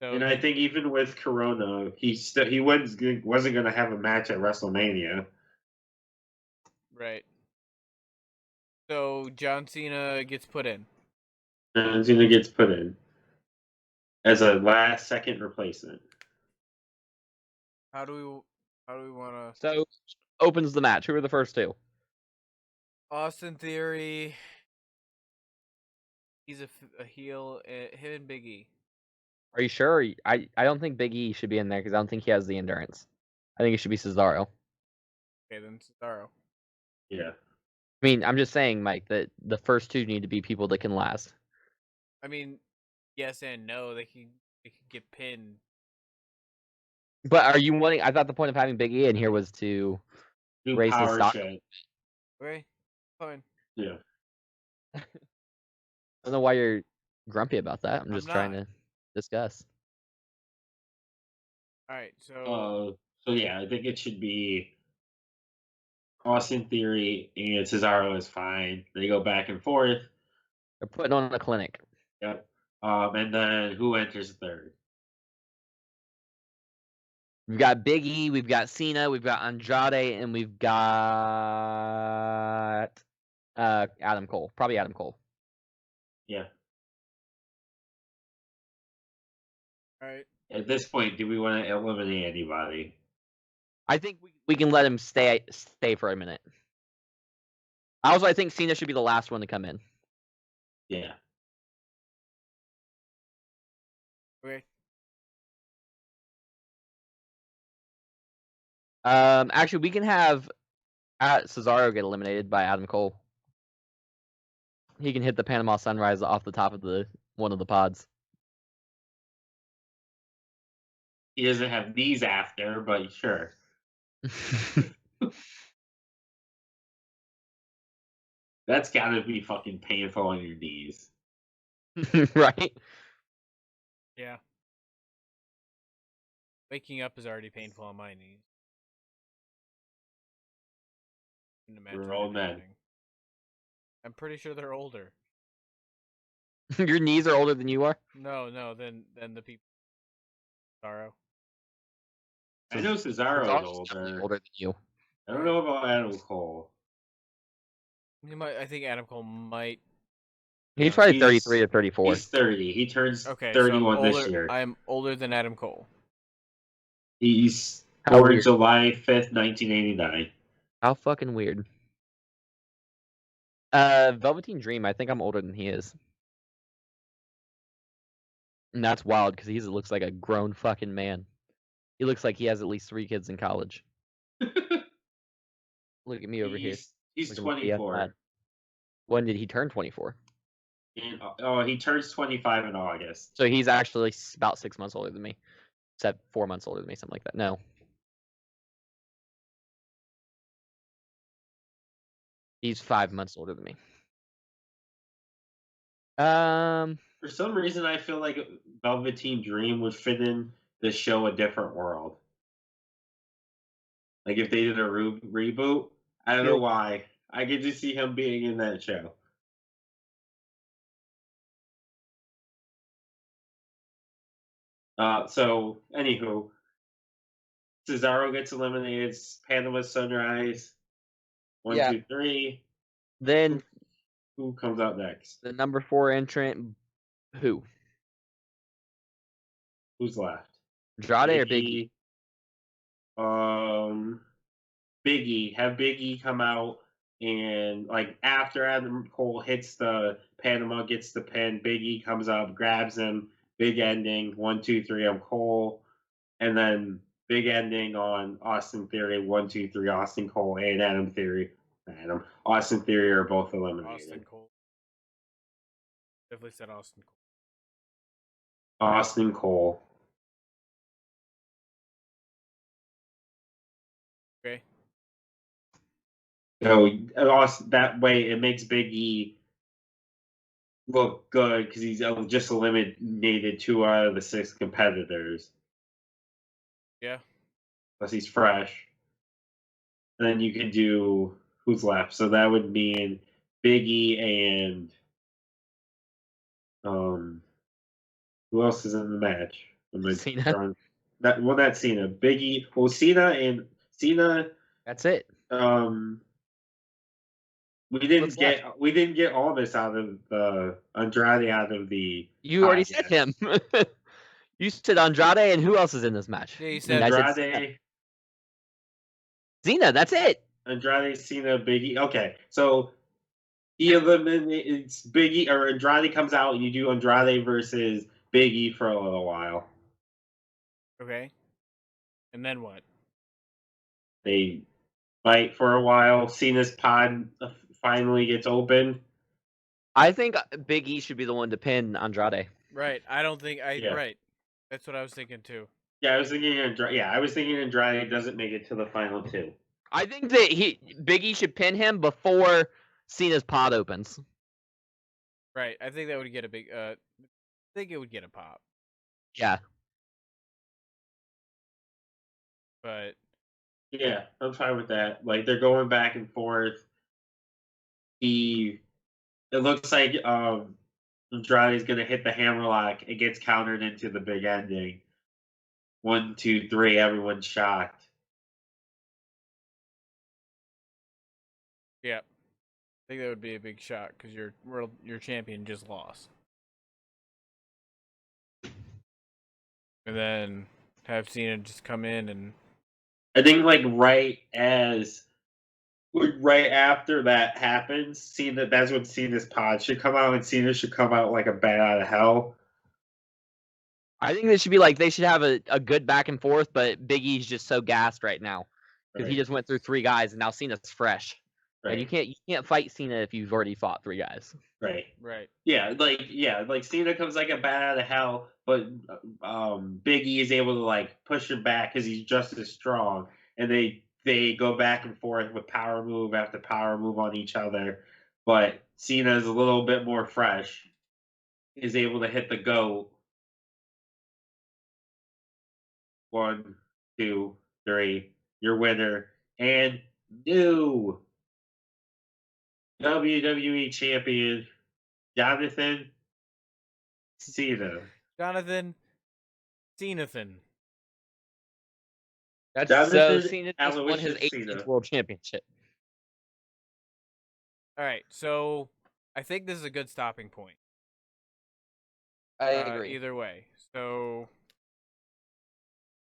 So, And I think even with Corona, he wasn't going to have a match at WrestleMania. right. So John Cena gets put in. John Cena gets put in as a last second replacement. How do we want to? So opens the match. Who are the first two? Austin Theory. He's a heel. Him and Big E. Are you sure? I don't think Big E should be in there because I don't think he has the endurance. I think it should be Cesaro. Okay, then Cesaro. Yeah. I mean, I'm just saying, Mike, that the first two need to be people that can last. I mean, yes and no. They can get pinned. But are you wanting? I thought the point of having Big E in here was to Do raise his power stock. shit. Okay, fine. Yeah. I don't know why you're grumpy about that. I'm just trying to discuss. All right, so So yeah, I think it should be Austin Theory and Cesaro is fine. They go back and forth. They're putting on a clinic. Yep. And then who enters third? We've got Big E, we've got Cena, we've got Andrade, and we've got Adam Cole. Probably Adam Cole. Yeah. all right. At this point, do we want to eliminate anybody? I think we can let him stay for a minute. Also, I think Cena should be the last one to come in. Yeah. Okay. Actually, we can have Cesaro get eliminated by Adam Cole. He can hit the Panama Sunrise off the top of one of the pods. He doesn't have these after, but sure. That's gotta be fucking painful on your knees. Right? Yeah. Waking up is already painful on my knees. We're old men. I'm pretty sure they're older. Your knees are older than you are? No, than the people. Cesaro. I know Cesaro's older. Older than you. I don't know about Adam Cole. I think Adam Cole might. He's probably 33 or 34. He's 30. He turns 31 so this year. I'm older than Adam Cole. He's How born weird. July 5th, 1989. How fucking weird. Velveteen Dream, I think I'm older than he is. And that's wild because he looks like a grown fucking man. He looks like he has at least 3 kids in college. Look at me over here. He's Looking at the BS 24. lad. When did he turn 24? He turns 25 in August. So he's actually about 6 months older than me. Except 4 months older than me, something like that. No. He's 5 months older than me. For some reason, I feel like Velveteen Dream would fit in the show A Different World. Like if they did a reboot, I don't know why. I could just see him being in that show. So anywho, Cesaro gets eliminated. Panama Sunrise. One, Yeah. 2, 3. Then Who comes out next? the number 4 entrant, who? Who's left? Andrade or Big E? Big E. Have Big E come out and like after Adam Cole hits the Panama, gets the pin, Big E comes up, grabs him, big ending, 1, 2, 3 on Cole, and then big ending on Austin Theory, 1, 2, 3, Austin Cole and Austin Theory are both eliminated. Austin Cole. Definitely said Austin Cole. Austin Cole. Okay. So that way it makes Big E look good because he's just eliminated 2 out of the 6 competitors. Yeah. Plus he's fresh. And then you can do who's left. So that would mean Big E and who else is in the match? Cena. That's Cena. Big E. Well, Cena. That's it. We didn't get all this out of the Andrade out of the. You already said him. You said Andrade, and who else is in this match? Yeah, you said Andrade. Cena, that's it. Andrade, Cena, Big E. Okay, so he eliminates Big E, or Andrade comes out, and you do Andrade versus Big E for a little while. Okay. And then what? They fight for a while. Cena's pod finally gets open. I think Big E should be the one to pin Andrade. Right. I don't think Right. That's what I was thinking too. Yeah, I was thinking Andrade doesn't make it to the final 2. I think that Big E should pin him before Cena's pod opens. Right. I think that would get a big. I think it would get a pop. Yeah. But yeah, I'm fine with that. Like they're going back and forth. It looks like Andrade's gonna hit the hammerlock. It gets countered into the big ending. 1, 2, 3. Everyone's shocked. yeah, I think that would be a big shock because your champion just lost, and then have Cena just come in and. I think like right after that happens, Cena. That's when Cena's pod should come out, and Cena should come out like a bat out of hell. I think they should be like, they should have a good back and forth, but Big E's just so gassed right now because he just went through 3 guys, and now Cena's fresh. Right. And you can't fight Cena if you've already fought 3 guys. Right. Yeah, like Cena comes like a bat out of hell, but Big E is able to like push him back because he's just as strong, and they go back and forth with power move after power move on each other. But Cena is a little bit more fresh, is able to hit the GOAT. 1, 2, 3. Your winner and new WWE champion, Jonathan Cena. Jonathan Cenathan. That's Jonathan so Cena just won his 18th world championship. All right, so I think this is a good stopping point. I agree. Either way, so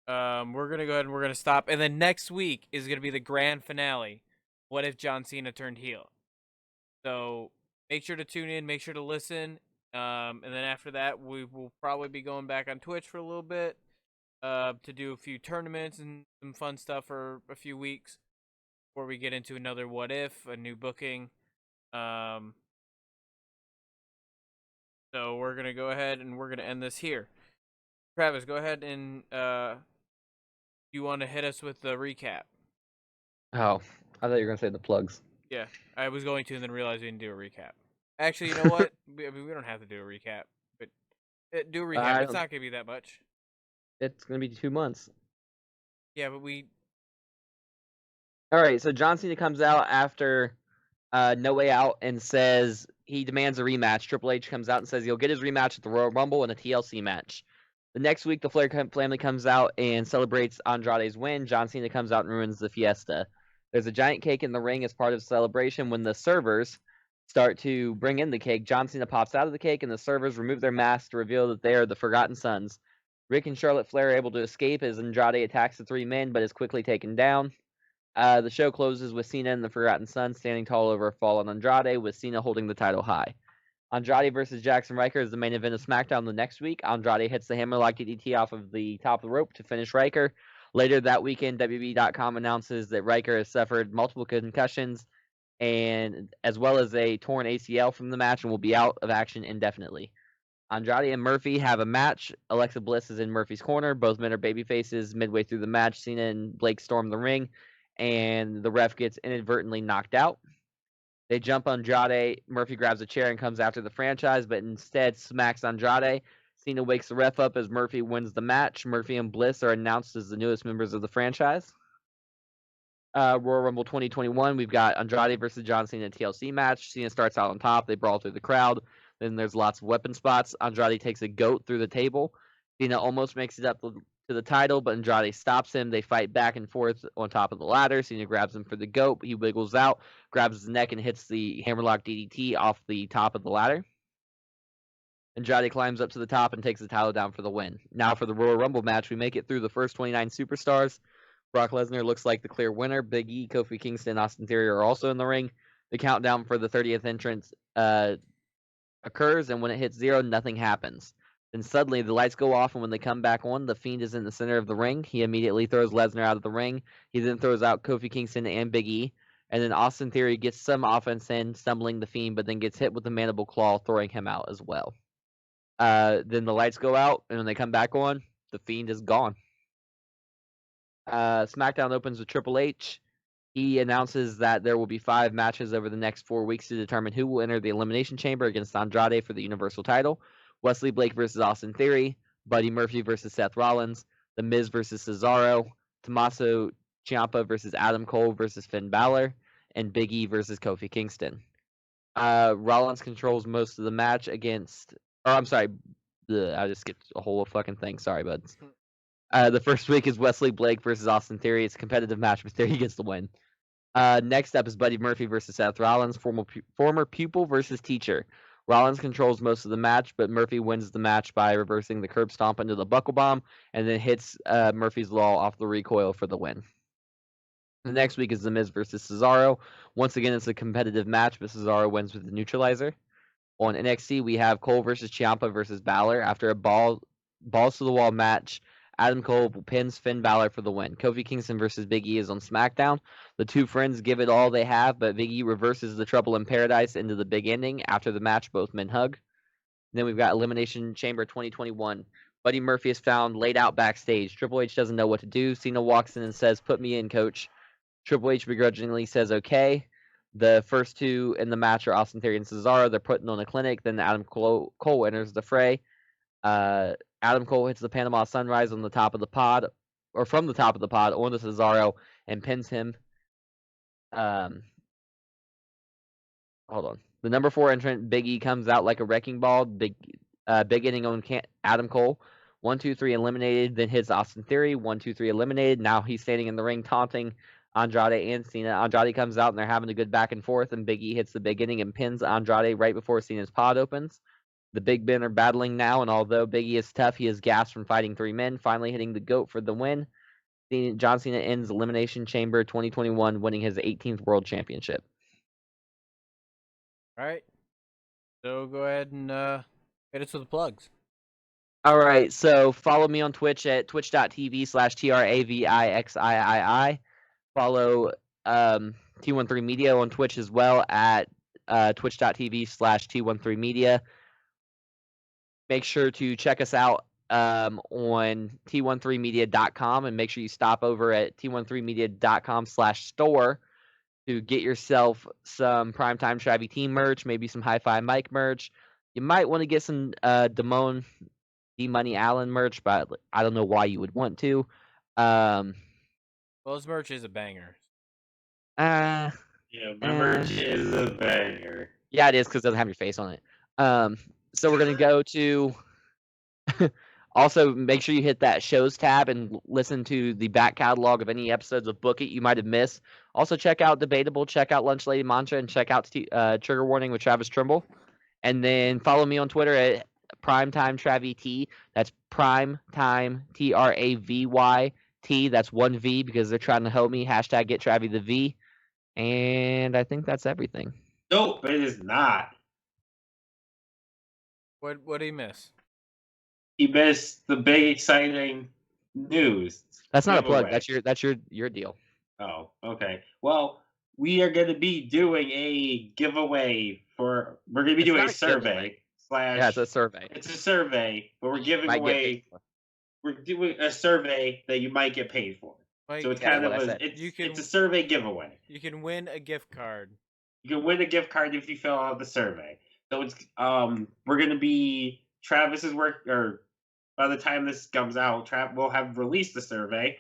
we're gonna go ahead and we're gonna stop, and then next week is gonna be the grand finale. What if John Cena turned heel? So make sure to tune in, make sure to listen, and then after that we will probably be going back on Twitch for a little bit, to do a few tournaments and some fun stuff for a few weeks. before we get into another what if, a new booking. So we're gonna go ahead and we're gonna end this here. Travis, go ahead and you want to hit us with the recap? Oh, I thought you were gonna say the plugs. Yeah, I was going to, and then realized we didn't do a recap. Actually, you know what? I mean, we don't have to do a recap, but do a recap. It's not gonna be that much. It's gonna be 2 months. Yeah, but we. All right, so John Cena comes out after No Way Out and says he demands a rematch. Triple H comes out and says he'll get his rematch at the Royal Rumble and a TLC match. The next week, the Flair family comes out and celebrates Andrade's win. John Cena comes out and ruins the fiesta. There's a giant cake in the ring as part of the celebration. When the servers start to bring in the cake, John Cena pops out of the cake, and the servers remove their masks to reveal that they are the Forgotten Sons. Rick and Charlotte Flair are able to escape as Andrade attacks the three men, but is quickly taken down. The show closes with Cena and the Forgotten Son standing tall over a fallen Andrade, with Cena holding the title high. Andrade versus Jackson Riker is the main event of SmackDown the next week. Andrade hits the hammerlock DDT off of the top of the rope to finish Riker. Later that weekend, WWE.com announces that Riker has suffered multiple concussions, and as well as a torn ACL from the match, and will be out of action indefinitely. Andrade and Murphy have a match. Alexa Bliss is in Murphy's corner. Both men are babyfaces. Midway through the match, Cena and Blake storm the ring, and the ref gets inadvertently knocked out. They jump Andrade. Murphy grabs a chair and comes after the franchise, but instead smacks Andrade. Cena wakes the ref up as Murphy wins the match. Murphy and Bliss are announced as the newest members of the franchise. Royal Rumble 2021, we've got Andrade versus John Cena TLC match. Cena starts out on top. They brawl through the crowd. Then there's lots of weapon spots. Andrade takes a goat through the table. Cena almost makes it up to the title, but Andrade stops him. They fight back and forth on top of the ladder. Cena grabs him for the goat. He wiggles out, grabs his neck, and hits the hammerlock DDT off the top of the ladder. Andrade climbs up to the top and takes the title down for the win. Now for the Royal Rumble match, we make it through the first 29 superstars. Brock Lesnar looks like the clear winner. Big E, Kofi Kingston, and Austin Theory are also in the ring. The countdown for the 30th entrance occurs, and when it hits 0, nothing happens. Then suddenly the lights go off, and when they come back on, the Fiend is in the center of the ring. He immediately throws Lesnar out of the ring. He then throws out Kofi Kingston and Big E. And then Austin Theory gets some offense in, stumbling the Fiend, but then gets hit with the mandible claw, throwing him out as well. Then the lights go out, and when they come back on, the Fiend is gone. SmackDown opens with Triple H. He announces that there will be 5 matches over the next 4 weeks to determine who will enter the Elimination Chamber against Andrade for the Universal title. Wesley Blake versus Austin Theory, Buddy Murphy versus Seth Rollins, The Miz versus Cesaro, Tommaso Ciampa versus Adam Cole versus Finn Balor, and Big E versus Kofi Kingston. Rollins controls most of the match against... Or, I'm sorry. I just skipped a whole fucking thing. Sorry, buds. The first week is Wesley Blake versus Austin Theory. It's a competitive match, but Theory gets the win. Next up is Buddy Murphy versus Seth Rollins, former pupil versus teacher. Rollins controls most of the match, but Murphy wins the match by reversing the curb stomp into the buckle bomb, and then hits Murphy's Law off the recoil for the win. The next week is The Miz versus Cesaro. Once again, it's a competitive match, but Cesaro wins with the neutralizer. On NXT, we have Cole versus Ciampa versus Balor. After a balls to the wall match, Adam Cole pins Finn Balor for the win. Kofi Kingston versus Big E is on SmackDown. The two friends give it all they have, but Big E reverses the Trouble in Paradise into the big ending. After the match, both men hug. Then we've got Elimination Chamber 2021. Buddy Murphy is found laid out backstage. Triple H doesn't know what to do. Cena walks in and says, "Put me in, coach." Triple H begrudgingly says, "Okay." The first 2 in the match are Austin Theory and Cesaro. They're putting on a clinic. Then Adam Cole enters the fray. Adam Cole hits the Panama Sunrise on the top of the pod, or from the top of the pod, onto Cesaro and pins him. Hold on. The number 4 entrant, Big E, comes out like a wrecking ball. Big ending on Adam Cole. 1, 2, 3 eliminated. Then hits Austin Theory. 1, 2, 3 eliminated. Now he's standing in the ring taunting Andrade and Cena. Andrade comes out and they're having a good back and forth, and Big E hits the beginning and pins Andrade right before Cena's pod opens. The big men are battling now, and although Big E is tough, he is gassed from fighting 3 men, finally hitting the GOAT for the win. John Cena ends Elimination Chamber 2021, winning his 18th World Championship. All right. So go ahead and hit us with the plugs. All right, so follow me on Twitch at twitch.tv/TRAVIXIII. Follow T13 Media on Twitch as well at twitch.tv/T13 Media. Make sure to check us out on T13media.com, and make sure you stop over at T13media.com/store to get yourself some Primetime Travie team merch, maybe some Hi-Fi Mike merch. You might want to get some Damone D-Money Allen merch, but I don't know why you would want to. Well, his merch is a banger. Yeah, my merch is a banger. Yeah, it is because it doesn't have your face on it. So we're going to go to... Also, make sure you hit that shows tab and listen to the back catalog of any episodes of Book It you might have missed. Also, check out Debatable, check out Lunch Lady Mantra, and check out Trigger Warning with Travis Trimble. And then follow me on Twitter at Primetime Travie T. That's Primetime TRAVYT. That's 1V because they're trying to help me. Hashtag get Travie the V. And I think that's everything. Nope, it is not. What did he miss? He missed the big exciting news. That's not giveaway. a plug. That's your deal. Oh, okay. Well, we are going to be doing a giveaway for. We're going to be doing a survey. Yeah, it's a survey. It's a survey, but we're giving away. We're doing a survey that you might get paid for. So it's kind of it's a survey giveaway. You can win a gift card. You can win a gift card if you fill out the survey. So it's we're going to be Travis's work, or by the time this comes out, we'll have released the survey.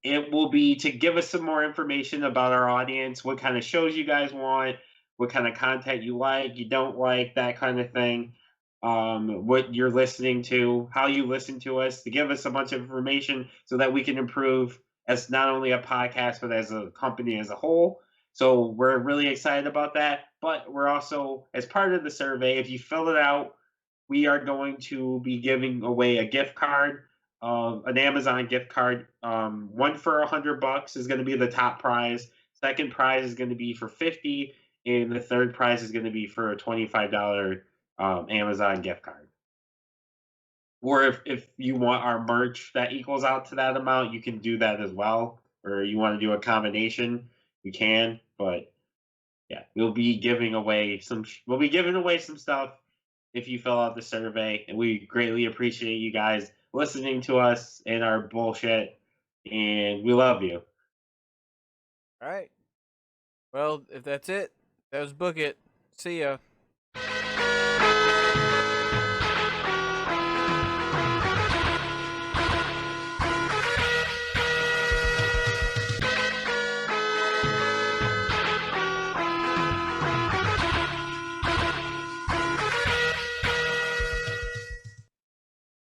It will be to give us some more information about our audience, what kind of shows you guys want, what kind of content you like, you don't like, that kind of thing. What you're listening to, how you listen to us, to give us a bunch of information so that we can improve as not only a podcast, but as a company as a whole. So we're really excited about that. But we're also, as part of the survey, if you fill it out, we are going to be giving away a gift card, an Amazon gift card. One for $100 is going to be the top prize. Second prize is going to be for $50, and the third prize is going to be for a $25 Amazon gift card. Or if you want our merch that equals out to that amount, you can do that as well. Or you want to do a combination, we can. But yeah, we'll be giving away some. We'll be giving away some stuff if you fill out the survey, and we greatly appreciate you guys listening to us and our bullshit. And we love you. All right. Well, if that's it, that was Book It. See ya.